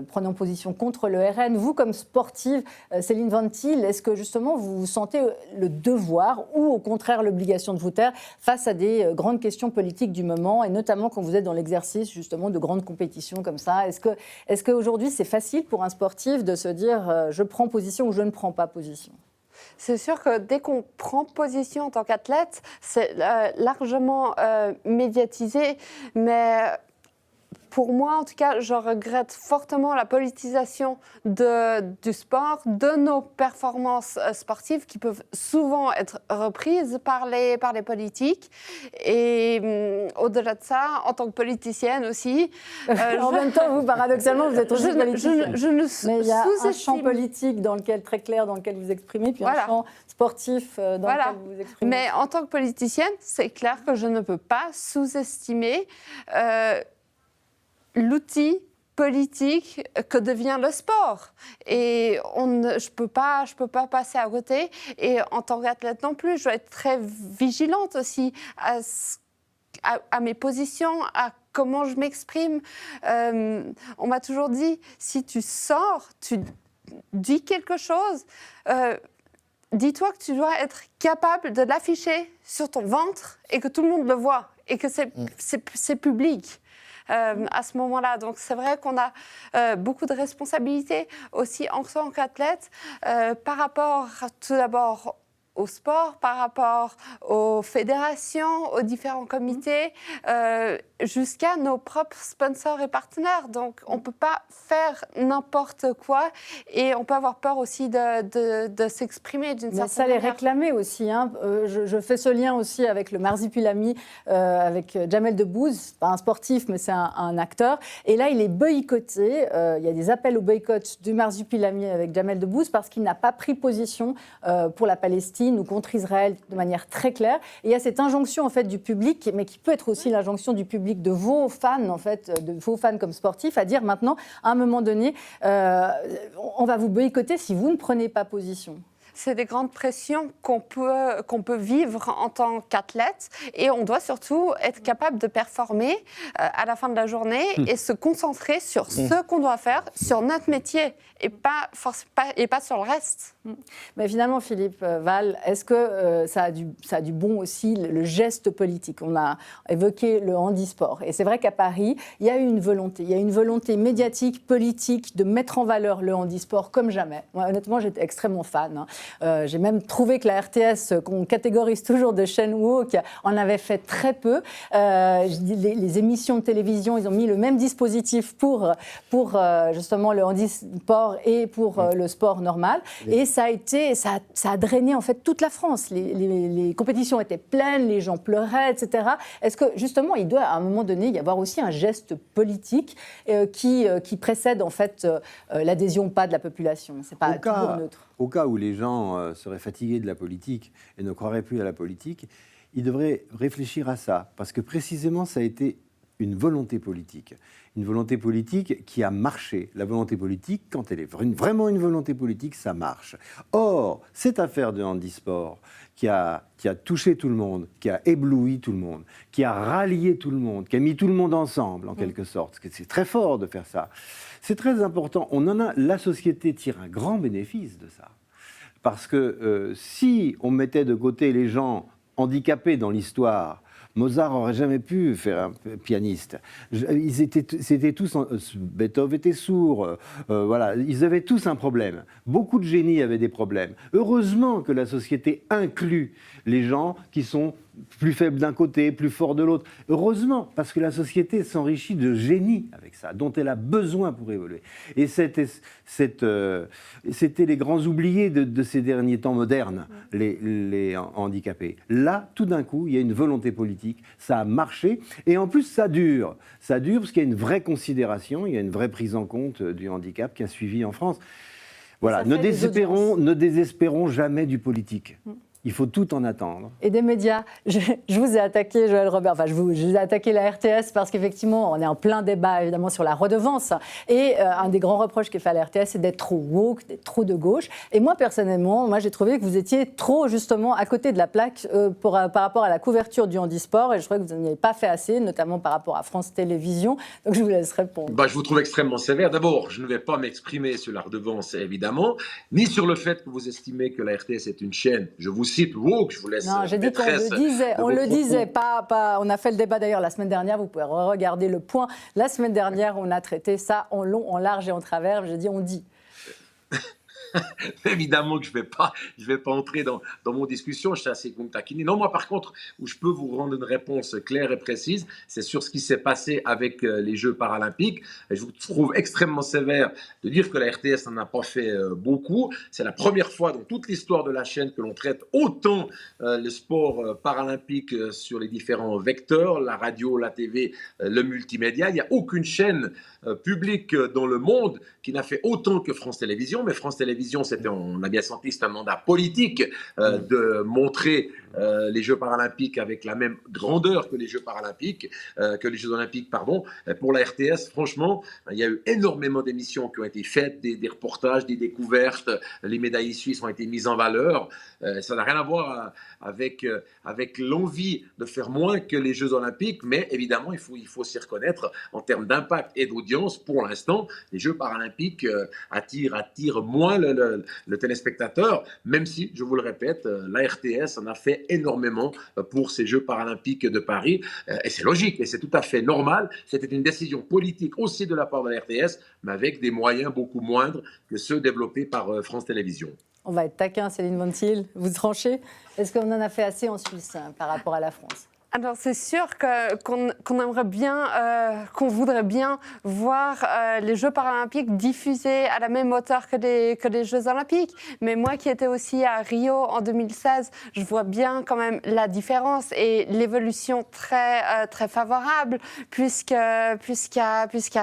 prenant position contre le RN. Vous, comme sportive, Céline Van Til, est-ce que justement vous sentez le devoir ou au contraire l'obligation de vous taire face à des grandes questions politiques du moment et notamment quand vous êtes dans l'exercice justement de grandes compétitions comme ça? Est-ce qu'aujourd'hui, c'est facile pour un sportif de se dire je prends position ou je ne prends pas position? C'est sûr que dès qu'on prend position en tant qu'athlète, c'est largement médiatisé, mais... Pour moi, en tout cas, je regrette fortement la politisation du sport, de nos performances sportives qui peuvent souvent être reprises par les politiques. Et au-delà de ça, en tant que politicienne aussi... en même temps, vous, paradoxalement, vous êtes aussi politicienne. Mais il y a un champ politique très clair dans lequel vous exprimez, puis un champ sportif dans lequel vous exprimez. Mais en tant que politicienne, c'est clair que je ne peux pas sous-estimer... l'outil politique que devient le sport. Et je peux pas passer à côté. Et en tant qu'athlète non plus, je dois être très vigilante aussi à mes positions, à comment je m'exprime. On m'a toujours dit, si tu sors, tu dis quelque chose, dis-toi que tu dois être capable de l'afficher sur ton ventre et que tout le monde le voit. et que c'est public. À ce moment-là. Donc c'est vrai qu'on a beaucoup de responsabilités aussi en tant qu'athlète par rapport tout d'abord au sport, par rapport aux fédérations, aux différents comités, jusqu'à nos propres sponsors et partenaires. Donc on ne peut pas faire n'importe quoi et on peut avoir peur aussi de s'exprimer d'une certaine ça manière. les réclamait aussi. Hein. Je fais ce lien aussi avec le Marsupilami, avec Jamel Debbouze. C'est pas un sportif, mais c'est un acteur. Et là, il est boycotté. Il y a des appels au boycott du Marsupilami avec Jamel Debbouze parce qu'il n'a pas pris position pour la Palestine ou contre Israël de manière très claire. Et il y a cette injonction en fait du public, mais qui peut être aussi l'injonction du public de vos fans en fait, de vos fans comme sportifs, à dire maintenant, à un moment donné, on va vous boycotter si vous ne prenez pas position. C'est des grandes pressions qu'on peut vivre en tant qu'athlète et on doit surtout être capable de performer à la fin de la journée et se concentrer sur ce qu'on doit faire, sur notre métier et pas sur le reste. Mais finalement, Philippe Val, est-ce que ça a du bon aussi, le geste politique? On a évoqué le handisport. Et c'est vrai qu'à Paris, il y a eu une volonté. Il y a une volonté médiatique, politique, de mettre en valeur le handisport comme jamais. Moi, honnêtement, j'étais extrêmement fan. Hein. J'ai même trouvé que la RTS, qu'on catégorise toujours de chaîne woke, en avait fait très peu. Les émissions de télévision, ils ont mis le même dispositif pour justement le handisport et pour le sport normal. Et ça a drainé en fait toute la France. Les compétitions étaient pleines, les gens pleuraient, etc. Est-ce que justement, il doit à un moment donné y avoir aussi un geste politique qui précède en fait l'adhésion ou pas de la population? C'est pas toujours neutre. Au cas où les gens seraient fatigués de la politique et ne croiraient plus à la politique, ils devraient réfléchir à ça, parce que précisément ça a été une volonté politique qui a marché. La volonté politique, quand elle est vraiment une volonté politique, ça marche. Or, cette affaire de handisport qui a touché tout le monde, qui a ébloui tout le monde, qui a rallié tout le monde, qui a mis tout le monde ensemble, en quelque sorte, parce que c'est très fort de faire ça. C'est très important. La société tire un grand bénéfice de ça. Parce que si on mettait de côté les gens handicapés dans l'histoire, Mozart n'aurait jamais pu faire un pianiste. C'était tous, Beethoven était sourd. Voilà, ils avaient tous un problème. Beaucoup de génies avaient des problèmes. Heureusement que la société inclut les gens qui sont plus faibles d'un côté, plus forts de l'autre. Heureusement, parce que la société s'enrichit de génies avec ça, dont elle a besoin pour évoluer. Et c'était les grands oubliés de ces derniers temps modernes, les handicapés. Là, tout d'un coup, il y a une volonté politique, ça a marché, et en plus, ça dure. Ça dure parce qu'il y a une vraie considération, il y a une vraie prise en compte du handicap qui a suivi en France. Voilà, ne désespérons jamais du politique. Il faut tout en attendre. Et des médias. Je vous ai attaqué, Joël Robert, enfin je vous ai attaqué la RTS parce qu'effectivement, on est en plein débat évidemment sur la redevance. Et un des grands reproches qui est fait à la RTS, c'est d'être trop woke, d'être trop de gauche. Et moi, personnellement, j'ai trouvé que vous étiez trop justement à côté de la plaque par rapport à la couverture du handisport. Et je trouvais que vous n'en avez pas fait assez, notamment par rapport à France Télévisions. Donc je vous laisse répondre. Je vous trouve extrêmement sévère. D'abord, je ne vais pas m'exprimer sur la redevance, évidemment, ni sur le fait que vous estimez que la RTS est une chaîne. Je vous cite woke, je vous laisse. Non, j'ai dit qu'on le disait, pas. On a fait le débat d'ailleurs la semaine dernière, vous pouvez regarder le point. La semaine dernière, on a traité ça en long, en large et en travers. J'ai dit on dit. Évidemment que je vais pas entrer dans mon discussion, je suis assez con taquiner. Non, moi par contre, où je peux vous rendre une réponse claire et précise, c'est sur ce qui s'est passé avec les Jeux paralympiques. Et je vous trouve extrêmement sévère de dire que la RTS n'en a pas fait beaucoup. C'est la première fois dans toute l'histoire de la chaîne que l'on traite autant le sport paralympique sur les différents vecteurs, la radio, la TV, le multimédia. Il n'y a aucune chaîne publique dans le monde qui n'a fait autant que France Télévisions, mais France Télévisions, on a bien senti, c'est un mandat politique de montrer les Jeux paralympiques avec la même grandeur que les Jeux paralympiques, que les Jeux olympiques, pardon. Pour la RTS, franchement, il y a eu énormément d'émissions qui ont été faites, des reportages, des découvertes, les médailles suisses ont été mises en valeur. Ça n'a rien à voir avec l'envie de faire moins que les Jeux olympiques, mais évidemment, il faut s'y reconnaître en termes d'impact et d'audience. Pour l'instant, les Jeux paralympiques attirent moins le téléspectateur, même si, je vous le répète, la RTS en a fait s'inquiètent énormément pour ces Jeux paralympiques de Paris. Et c'est logique et c'est tout à fait normal. C'était une décision politique aussi de la part de la RTS, mais avec des moyens beaucoup moindres que ceux développés par France Télévisions. On va être taquin, Céline Montiel. Vous tranchez. Est-ce qu'on en a fait assez en Suisse par rapport à la France ? Alors c'est sûr qu'on aimerait bien, qu'on voudrait bien voir les Jeux paralympiques diffusés à la même hauteur que les Jeux olympiques. Mais moi qui étais aussi à Rio en 2016, je vois bien quand même la différence et l'évolution très favorable puisqu'à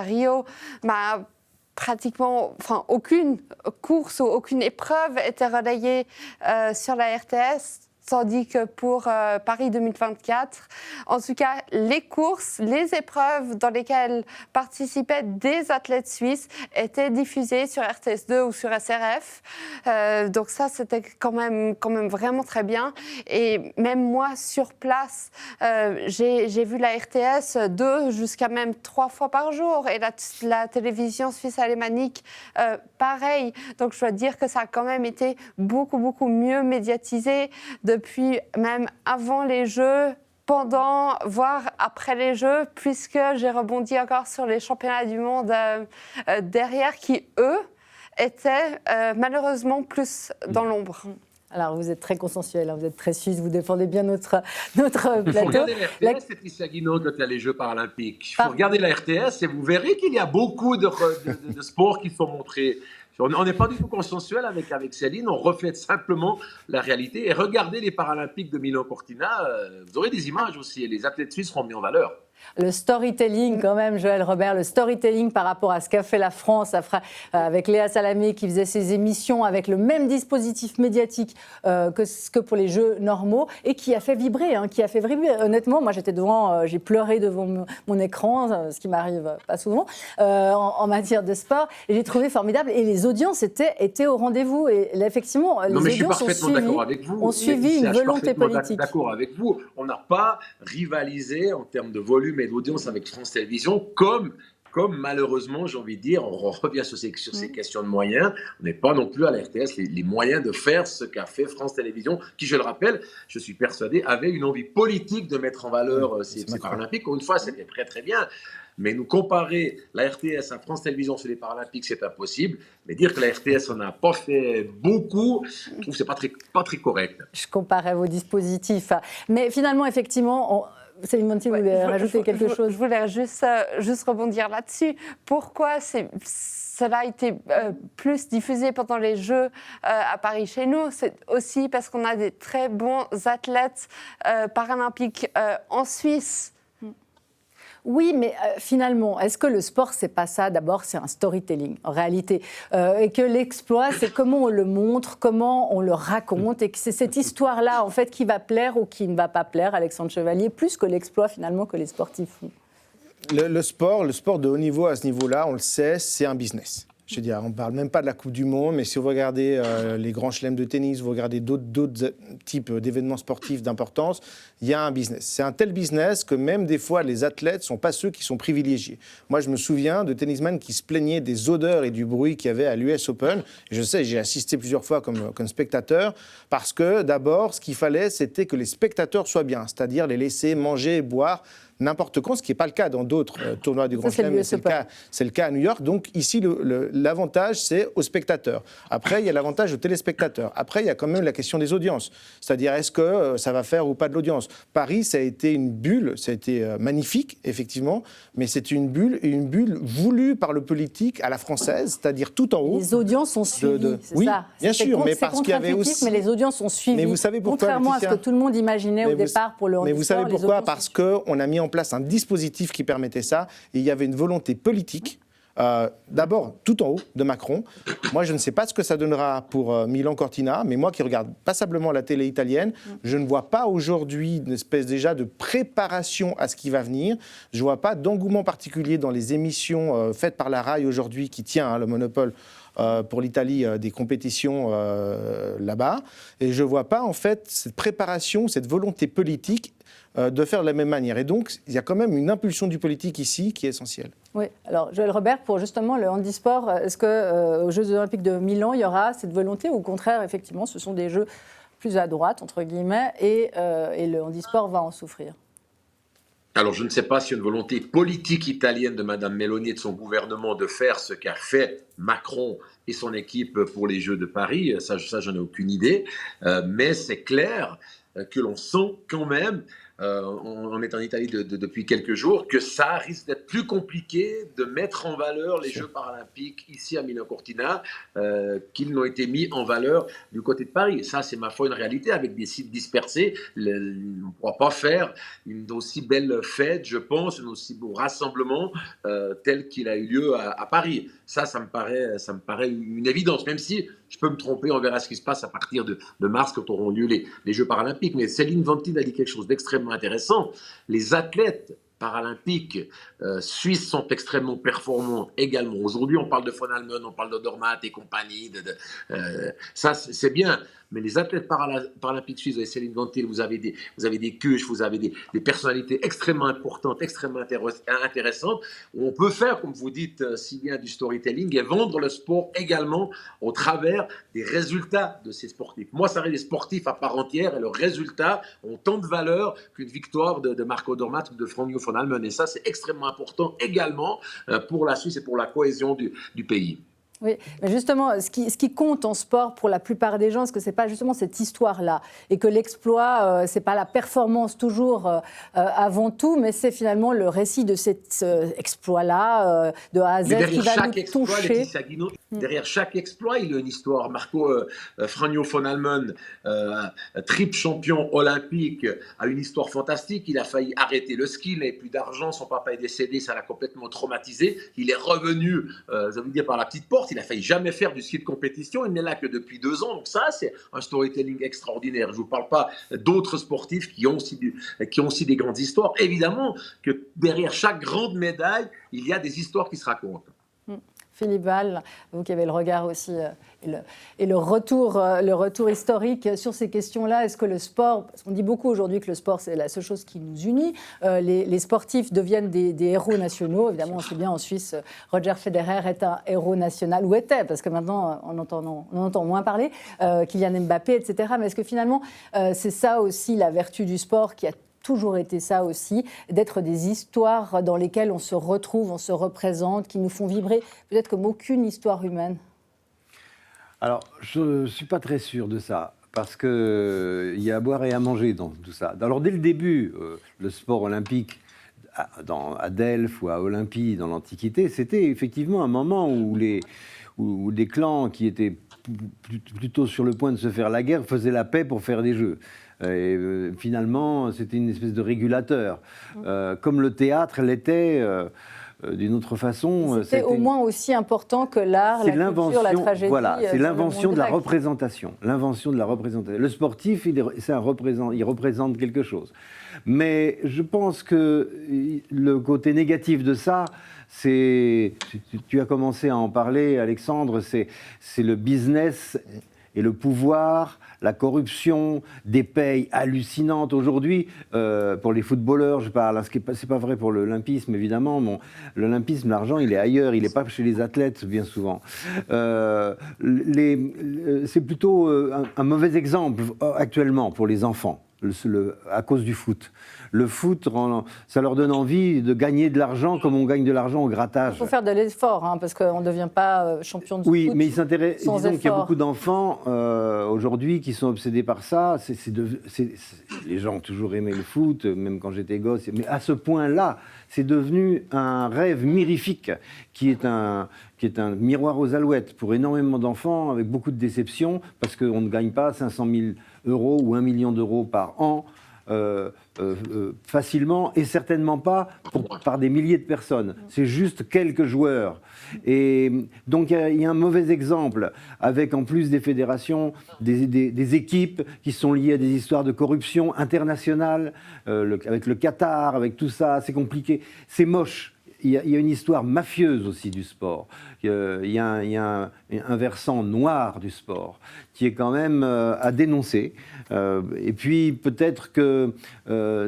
Rio, pratiquement, aucune course ou aucune épreuve était relayée sur la RTS. Tandis que pour Paris 2024, en tout cas, les courses, les épreuves dans lesquelles participaient des athlètes suisses étaient diffusées sur RTS2 ou sur SRF. Donc ça, c'était quand même vraiment très bien. Et même moi, sur place, j'ai vu la RTS 2 jusqu'à même 3 fois par jour. Et la télévision suisse alémanique, pareil. Donc je dois dire que ça a quand même été beaucoup mieux médiatisé depuis même avant les Jeux, pendant, voire après les Jeux, puisque j'ai rebondi encore sur les championnats du monde derrière, qui, eux, étaient malheureusement plus dans l'ombre. Alors, vous êtes très consensuel, vous êtes très suisse, vous défendez bien notre plateau. Il faut regarder la RTS, Patricia Guinaud, quand il y a les Jeux paralympiques. Il faut regarder la RTS et vous verrez qu'il y a beaucoup de sports qui sont montrés. On n'est pas du tout consensuel avec Céline, on reflète simplement la réalité. Et regardez les Paralympiques de Milan-Cortina, vous aurez des images aussi, et les athlètes suisses seront mis en valeur. Le storytelling, quand même, Joël Robert, le storytelling par rapport à ce qu'a fait la France avec Léa Salamé qui faisait ses émissions avec le même dispositif médiatique que pour les Jeux normaux et qui a fait vibrer, Honnêtement, moi j'étais devant, j'ai pleuré devant mon écran, ce qui m'arrive pas souvent en matière de sport, et j'ai trouvé formidable. Et les audiences étaient au rendez-vous. Et là, effectivement, les audiences ont suivi une volonté politique. Je suis d'accord avec vous. On n'a pas rivalisé en termes de volume et d'audience avec France Télévisions, comme malheureusement, j'ai envie de dire, on revient sur ces questions de moyens, on n'est pas non plus à la RTS les moyens de faire ce qu'a fait France Télévisions, qui, je le rappelle, je suis persuadé, avait une envie politique de mettre en valeur ces Paralympiques. Une fois, c'était très bien. Mais nous comparer la RTS à France Télévisions sur les Paralympiques, c'est impossible. Mais dire que la RTS n'en a pas fait beaucoup, je trouve que ce n'est pas très correct. Je comparais vos dispositifs. Mais finalement, effectivement... Céline Montiel, vous voulez rajouter quelque chose ? Je voulais juste rebondir là-dessus. Pourquoi cela a été plus diffusé pendant les Jeux à Paris chez nous ? C'est aussi parce qu'on a des très bons athlètes paralympiques en Suisse. Oui, mais finalement, est-ce que le sport, c'est pas ça ? D'abord, c'est un storytelling, en réalité. Et que l'exploit, c'est comment on le montre, comment on le raconte, et que c'est cette histoire-là, en fait, qui va plaire ou qui ne va pas plaire, Alexandre Chevalier, plus que l'exploit, finalement, que les sportifs font. Le sport de haut niveau, à ce niveau-là, on le sait, c'est un business. Je veux dire, on ne parle même pas de la Coupe du Monde, mais si vous regardez les grands chelems de tennis, vous regardez d'autres types d'événements sportifs d'importance, il y a un business. C'est un tel business que même des fois, les athlètes ne sont pas ceux qui sont privilégiés. Moi, je me souviens de tennisman qui se plaignaient des odeurs et du bruit qu'il y avait à l'US Open. Et je sais, j'ai assisté plusieurs fois comme spectateur, parce que d'abord, ce qu'il fallait, c'était que les spectateurs soient bien, c'est-à-dire les laisser manger et boire n'importe quand, ce qui n'est pas le cas dans d'autres tournois du Grand Chelem, c'est le cas à New York. Donc ici, l'avantage, c'est aux spectateurs. Après, il y a l'avantage aux téléspectateurs. Après, il y a quand même la question des audiences. C'est-à-dire, est-ce que ça va faire ou pas de l'audience ? Paris, ça a été une bulle, ça a été magnifique, effectivement, mais c'est une bulle voulue par le politique à la française, c'est-à-dire tout en haut. Les audiences ont suivi, c'est oui, ça. Bien sûr, mais parce qu'il y avait aussi... Mais les audiences ont suivi, mais vous savez pourquoi, contrairement à ce que tout le monde imaginait au départ pour le handisport. Mais vous savez pourquoi ? Parce qu'on a mis en place un dispositif qui permettait ça, et il y avait une volonté politique, d'abord tout en haut de Macron. Moi, je ne sais pas ce que ça donnera pour Milan-Cortina, mais moi qui regarde passablement la télé italienne, je ne vois pas aujourd'hui une espèce déjà de préparation à ce qui va venir. Je ne vois pas d'engouement particulier dans les émissions faites par la RAI aujourd'hui, qui tient le monopole pour l'Italie des compétitions là-bas. Et je ne vois pas en fait cette préparation, cette volonté politique de faire de la même manière. Et donc, il y a quand même une impulsion du politique ici qui est essentielle. Oui, alors Joël Robert, pour justement le handisport, est-ce qu'aux Jeux Olympiques de Milan, il y aura cette volonté ou au contraire, effectivement, ce sont des Jeux plus à droite, entre guillemets, et le handisport va en souffrir. Alors, je ne sais pas s'il y a une volonté politique italienne de Mme Meloni et de son gouvernement de faire ce qu'a fait Macron et son équipe pour les Jeux de Paris. Ça j'en ai aucune idée. Mais c'est clair que l'on sent quand même, on est en Italie depuis quelques jours, que ça risque d'être plus compliqué de mettre en valeur les Jeux paralympiques ici à Milano Cortina qu'ils n'ont été mis en valeur du côté de Paris. Et ça, c'est ma foi une réalité. Avec des sites dispersés, on ne pourra pas faire une aussi belle fête, je pense, un aussi beau rassemblement tel qu'il a eu lieu à Paris. Ça me paraît une évidence, même si je peux me tromper, on verra ce qui se passe à partir de mars quand auront lieu les Jeux paralympiques. Mais Céline Vantin a dit quelque chose d'extrêmement intéressant. Les athlètes paralympiques suisses sont extrêmement performants également. Aujourd'hui, on parle de Von Allmen, on parle de Dormat et compagnie. Ça, c'est bien. Mais les athlètes paralympiques suisses, vous avez Céline Vantin, vous avez des Kusch, vous avez des personnalités extrêmement importantes, extrêmement intéressantes. On peut faire, comme vous dites si bien, du storytelling et vendre le sport également au travers des résultats de ces sportifs. Moi, ça reste des sportifs à part entière et leurs résultats ont tant de valeur qu'une victoire de Marco Dormat ou de Franjo Von Allmen. Et ça, c'est extrêmement important également pour la Suisse et pour la cohésion du pays. Oui, mais justement, ce qui compte en sport pour la plupart des gens, est-ce que c'est pas justement cette histoire-là et que l'exploit, c'est pas la performance toujours avant tout, mais c'est finalement le récit de cet exploit-là de A à Z qui va nous toucher. Derrière chaque exploit, il y a une histoire. Marco Franjo Von Allmen, triple champion olympique, a une histoire fantastique. Il a failli arrêter le ski, il n'avait plus d'argent, son papa est décédé, ça l'a complètement traumatisé. Il est revenu, ça veut dire par la petite porte. Il a failli jamais faire du ski de compétition. Il n'est là que depuis 2 ans. Donc ça, c'est un storytelling extraordinaire. Je ne vous parle pas d'autres sportifs qui ont aussi des grandes histoires. Évidemment que derrière chaque grande médaille, il y a des histoires qui se racontent. Philippe Val, vous qui avez le regard aussi et le retour historique sur ces questions-là, est-ce que le sport, parce qu'on dit beaucoup aujourd'hui que le sport c'est la seule chose qui nous unit, les sportifs deviennent des héros nationaux, évidemment on sait bien en Suisse, Roger Federer est un héros national, ou était, parce que maintenant on entend moins parler, Kylian Mbappé, etc. Mais est-ce que finalement c'est ça aussi la vertu du sport qui a toujours été ça aussi, d'être des histoires dans lesquelles on se retrouve, on se représente, qui nous font vibrer, peut-être comme aucune histoire humaine? Alors, je ne suis pas très sûr de ça, parce qu'il y a à boire et à manger dans tout ça. Alors, dès le début, le sport olympique, à Delphes ou à Olympie, dans l'Antiquité, c'était effectivement un moment où des clans qui étaient plutôt sur le point de se faire la guerre faisaient la paix pour faire des jeux. Et finalement, c'était une espèce de régulateur. Comme le théâtre l'était d'une autre façon. C'était au moins aussi important que l'art, la culture, la tragédie. Voilà, c'est l'invention de la représentation. L'invention de la représentation. Le sportif, il représente quelque chose. Mais je pense que le côté négatif de ça, tu as commencé à en parler, Alexandre, c'est le business et le pouvoir, la corruption, des payes hallucinantes. Aujourd'hui, pour les footballeurs, je parle, c'est pas vrai pour l'olympisme, évidemment. Bon, l'olympisme, l'argent, il est ailleurs, il n'est pas chez les athlètes, bien souvent. C'est plutôt un mauvais exemple actuellement pour les enfants. À cause du foot. Le foot, ça leur donne envie de gagner de l'argent comme on gagne de l'argent au grattage. Il faut faire de l'effort, hein, parce qu'on ne devient pas champion de foot. Oui, mais disons qu'il y a beaucoup d'enfants aujourd'hui qui sont obsédés par ça. Les gens ont toujours aimé le foot, même quand j'étais gosse. Mais à ce point-là, c'est devenu un rêve mirifique qui est un miroir aux alouettes pour énormément d'enfants, avec beaucoup de déceptions, parce qu'on ne gagne pas 500 000 € ou 1 million d'euros par an facilement, et certainement pas par des milliers de personnes. C'est juste quelques joueurs. Et donc il y a un mauvais exemple, avec en plus des fédérations, des équipes qui sont liées à des histoires de corruption internationale, avec le Qatar, avec tout ça, c'est compliqué, c'est moche. il y a une histoire mafieuse aussi du sport. Il y a un versant noir du sport qui est quand même à dénoncer. Et puis peut-être que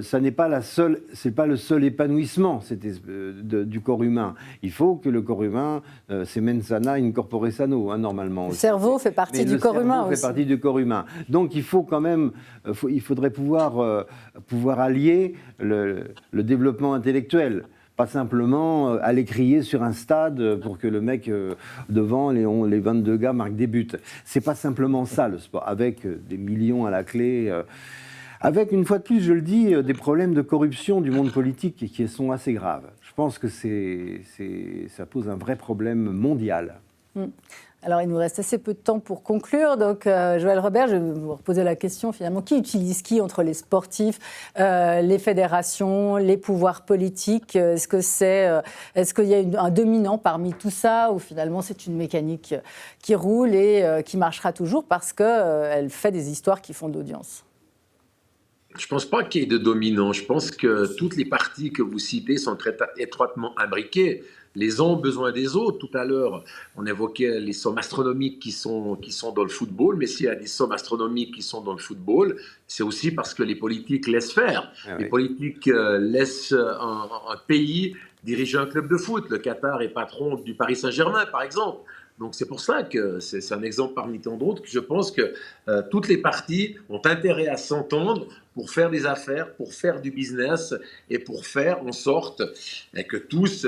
ça n'est pas c'est pas le seul épanouissement du corps humain. Il faut que le corps humain, c'est mens sana in corpore sano, normalement. Le cerveau fait partie du corps humain aussi. Le cerveau fait partie du corps humain. Donc il faut quand même, il faudrait pouvoir allier le développement intellectuel. Pas simplement aller crier sur un stade pour que le mec devant, les 22 gars marquent des buts. C'est pas simplement ça le sport, avec des millions à la clé, avec, une fois de plus, je le dis, des problèmes de corruption du monde politique qui sont assez graves. Je pense que ça pose un vrai problème mondial. Alors, il nous reste assez peu de temps pour conclure. Donc, Joël Robert, je vais vous reposer la question finalement. Qui utilise qui entre les sportifs, les fédérations, les pouvoirs politiques? Est-ce qu'il y a un dominant parmi tout ça ou finalement c'est une mécanique qui roule et qui marchera toujours parce qu'elle fait des histoires qui font d'audience? Je ne pense pas qu'il y ait de dominant. Je pense que toutes les parties que vous citez sont très étroitement imbriquées. Les uns ont besoin des autres. Tout à l'heure, on évoquait les sommes astronomiques qui sont dans le football, mais s'il y a des sommes astronomiques qui sont dans le football, c'est aussi parce que les politiques laissent faire. Les politiques laissent un pays diriger un club de foot. Le Qatar est patron du Paris Saint-Germain, par exemple. Donc c'est pour ça que c'est un exemple parmi tant d'autres que je pense que toutes les parties ont intérêt à s'entendre pour faire des affaires, pour faire du business et pour faire en sorte que tous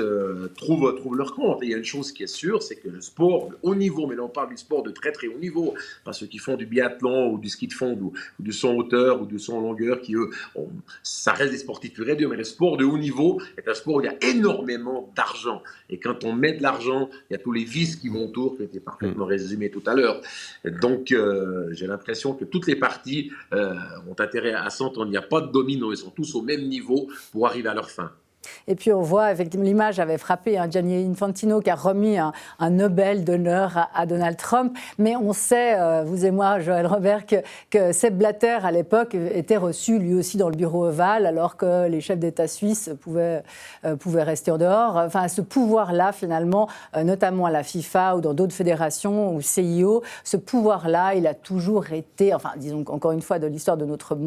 trouvent leur compte. Et il y a une chose qui est sûre, c'est que le sport de haut niveau, mais là on parle du sport de très très haut niveau, pas ceux qui font du biathlon ou du ski de fond ou du saut en hauteur ou du saut en longueur qui eux, ça reste des sportifs purs et durs, mais le sport de haut niveau est un sport où il y a énormément d'argent. Et quand on met de l'argent, il y a tous les vices qui vont autour, qui étaient parfaitement résumés tout à l'heure. Donc j'ai l'impression que toutes les parties ont intérêt à s'entendre. Il n'y a pas de domino, ils sont tous au même niveau pour arriver à leur fin. Et puis on voit, effectivement, l'image avait frappé Gianni Infantino qui a remis un Nobel d'honneur à Donald Trump. Mais on sait, vous et moi, Joël Robert, que Sepp Blatter, à l'époque, était reçu lui aussi dans le bureau ovale, alors que les chefs d'État suisses pouvaient rester en dehors. Enfin, ce pouvoir-là, finalement, notamment à la FIFA ou dans d'autres fédérations ou CIO, ce pouvoir-là, il a toujours été, enfin, disons encore une fois, de l'histoire de notre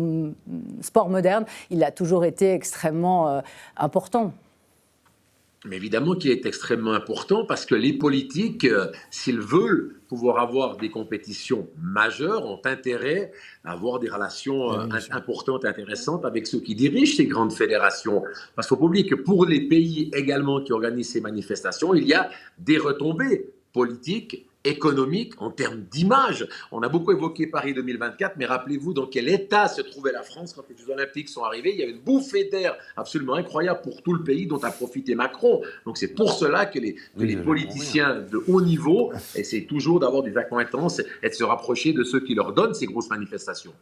sport moderne, il a toujours été extrêmement important. Mais évidemment qu'il est extrêmement important parce que les politiques, s'ils veulent pouvoir avoir des compétitions majeures, ont intérêt à avoir des relations importantes et intéressantes avec ceux qui dirigent ces grandes fédérations. Parce qu'il ne faut pas oublier que pour les pays également qui organisent ces manifestations, il y a des retombées politiques, économique, en termes d'image. On a beaucoup évoqué Paris 2024, mais rappelez-vous dans quel état se trouvait la France quand les Jeux Olympiques sont arrivés. Il y avait une bouffée d'air absolument incroyable pour tout le pays dont a profité Macron. Donc c'est pour cela que les politiciens de haut niveau essaient toujours d'avoir des accointances et de se rapprocher de ceux qui leur donnent ces grosses manifestations.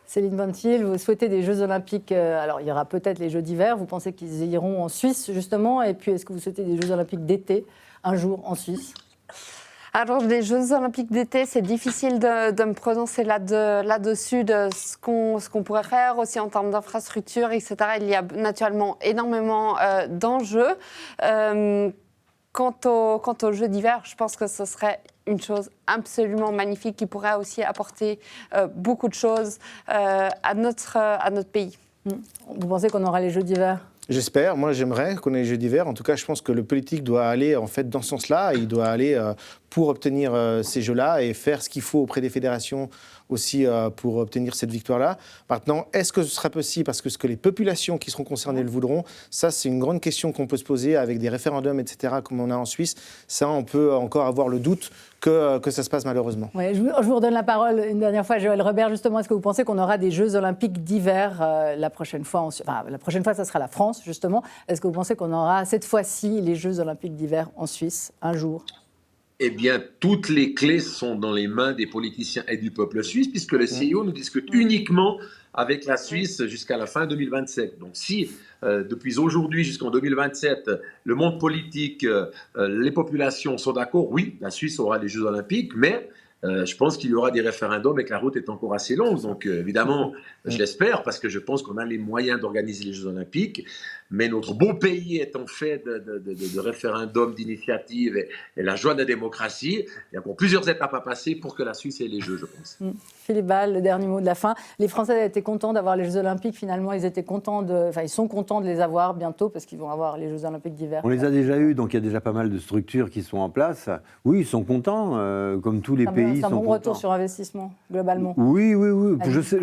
Céline Bantil, vous souhaitez des Jeux Olympiques, alors il y aura peut-être les Jeux d'hiver, vous pensez qu'ils iront en Suisse justement, et puis est-ce que vous souhaitez des Jeux Olympiques d'été, un jour en Suisse ? Alors, les Jeux Olympiques d'été, c'est difficile de me prononcer là-dessus, de ce qu'on pourrait faire aussi en termes d'infrastructure, etc. Il y a naturellement énormément d'enjeux. Quant aux Jeux d'hiver, je pense que ce serait une chose absolument magnifique qui pourrait aussi apporter beaucoup de choses à notre pays. Vous pensez qu'on aura les Jeux d'hiver ? J'espère, moi j'aimerais qu'on ait les Jeux d'hiver. En tout cas, je pense que le politique doit aller en fait dans ce sens-là. Il doit aller pour obtenir ces Jeux-là et faire ce qu'il faut auprès des fédérations aussi pour obtenir cette victoire-là. Maintenant, est-ce que ce sera possible parce que ce que les populations qui seront concernées le voudront, ça c'est une grande question qu'on peut se poser avec des référendums, etc., comme on a en Suisse. Ça, on peut encore avoir le doute que ça se passe malheureusement. Ouais, je vous redonne la parole une dernière fois, Joël Robert. Justement, est-ce que vous pensez qu'on aura des Jeux Olympiques d'hiver la prochaine fois la prochaine fois, ça sera la France, justement. Est-ce que vous pensez qu'on aura cette fois-ci les Jeux Olympiques d'hiver en Suisse, un jour ? Eh bien, toutes les clés sont dans les mains des politiciens et du peuple suisse, puisque le CIO nous discute uniquement avec la Suisse jusqu'à la fin 2027. Donc si, depuis aujourd'hui jusqu'en 2027, le monde politique, les populations sont d'accord, oui, la Suisse aura les Jeux Olympiques, mais je pense qu'il y aura des référendums et que la route est encore assez longue. Donc, évidemment, je l'espère parce que je pense qu'on a les moyens d'organiser les Jeux Olympiques. Mais notre beau pays étant fait de référendums, d'initiatives et la joie de la démocratie, il y a encore plusieurs étapes à passer pour que la Suisse ait les Jeux, je pense. Philippe Ball, le dernier mot de la fin. Les Français étaient contents d'avoir les Jeux Olympiques. Finalement, ils sont contents de les avoir bientôt parce qu'ils vont avoir les Jeux Olympiques d'hiver. On les a déjà eus, donc il y a déjà pas mal de structures qui sont en place. Oui, ils sont contents, comme tous les pays. C'est un sont bon contents. retour sur investissement, globalement. Oui. Allez. Je sais,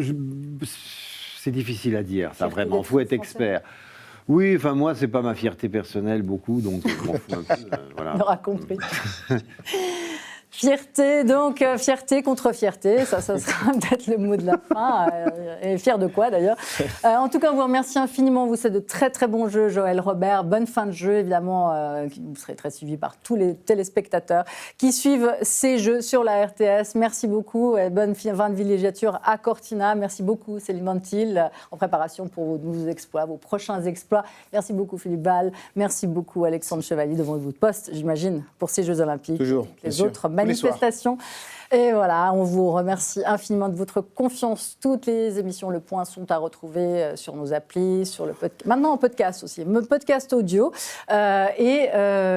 c'est difficile à dire, ça vraiment. Il faut être expert. Oui, enfin moi, c'est pas ma fierté personnelle beaucoup, donc je m'en fous un peu. Voilà. On aura compris. Fierté, donc fierté contre fierté, ça sera peut-être le mot de la fin. Et fier de quoi d'ailleurs. En tout cas, on vous remercie infiniment. Vous faites de très très bons jeux, Joël Robert. Bonne fin de jeu, évidemment. Vous serez très suivi par tous les téléspectateurs qui suivent ces jeux sur la RTS. Merci beaucoup. Et bonne fin de villégiature à Cortina. Merci beaucoup, Céline Mantil, en préparation pour vos nouveaux exploits, vos prochains exploits. Merci beaucoup, Philippe Ball. Merci beaucoup, Alexandre Chevalier, devant votre poste, j'imagine, pour ces Jeux Olympiques. Toujours. Les autres manifestations. Et voilà, on vous remercie infiniment de votre confiance. Toutes les émissions Le Point sont à retrouver sur nos applis, sur le podcast, maintenant en podcast aussi, podcast audio et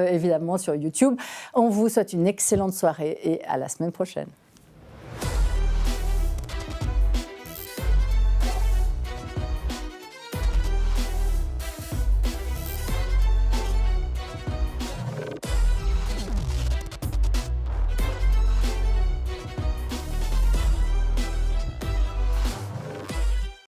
évidemment sur YouTube. On vous souhaite une excellente soirée et à la semaine prochaine.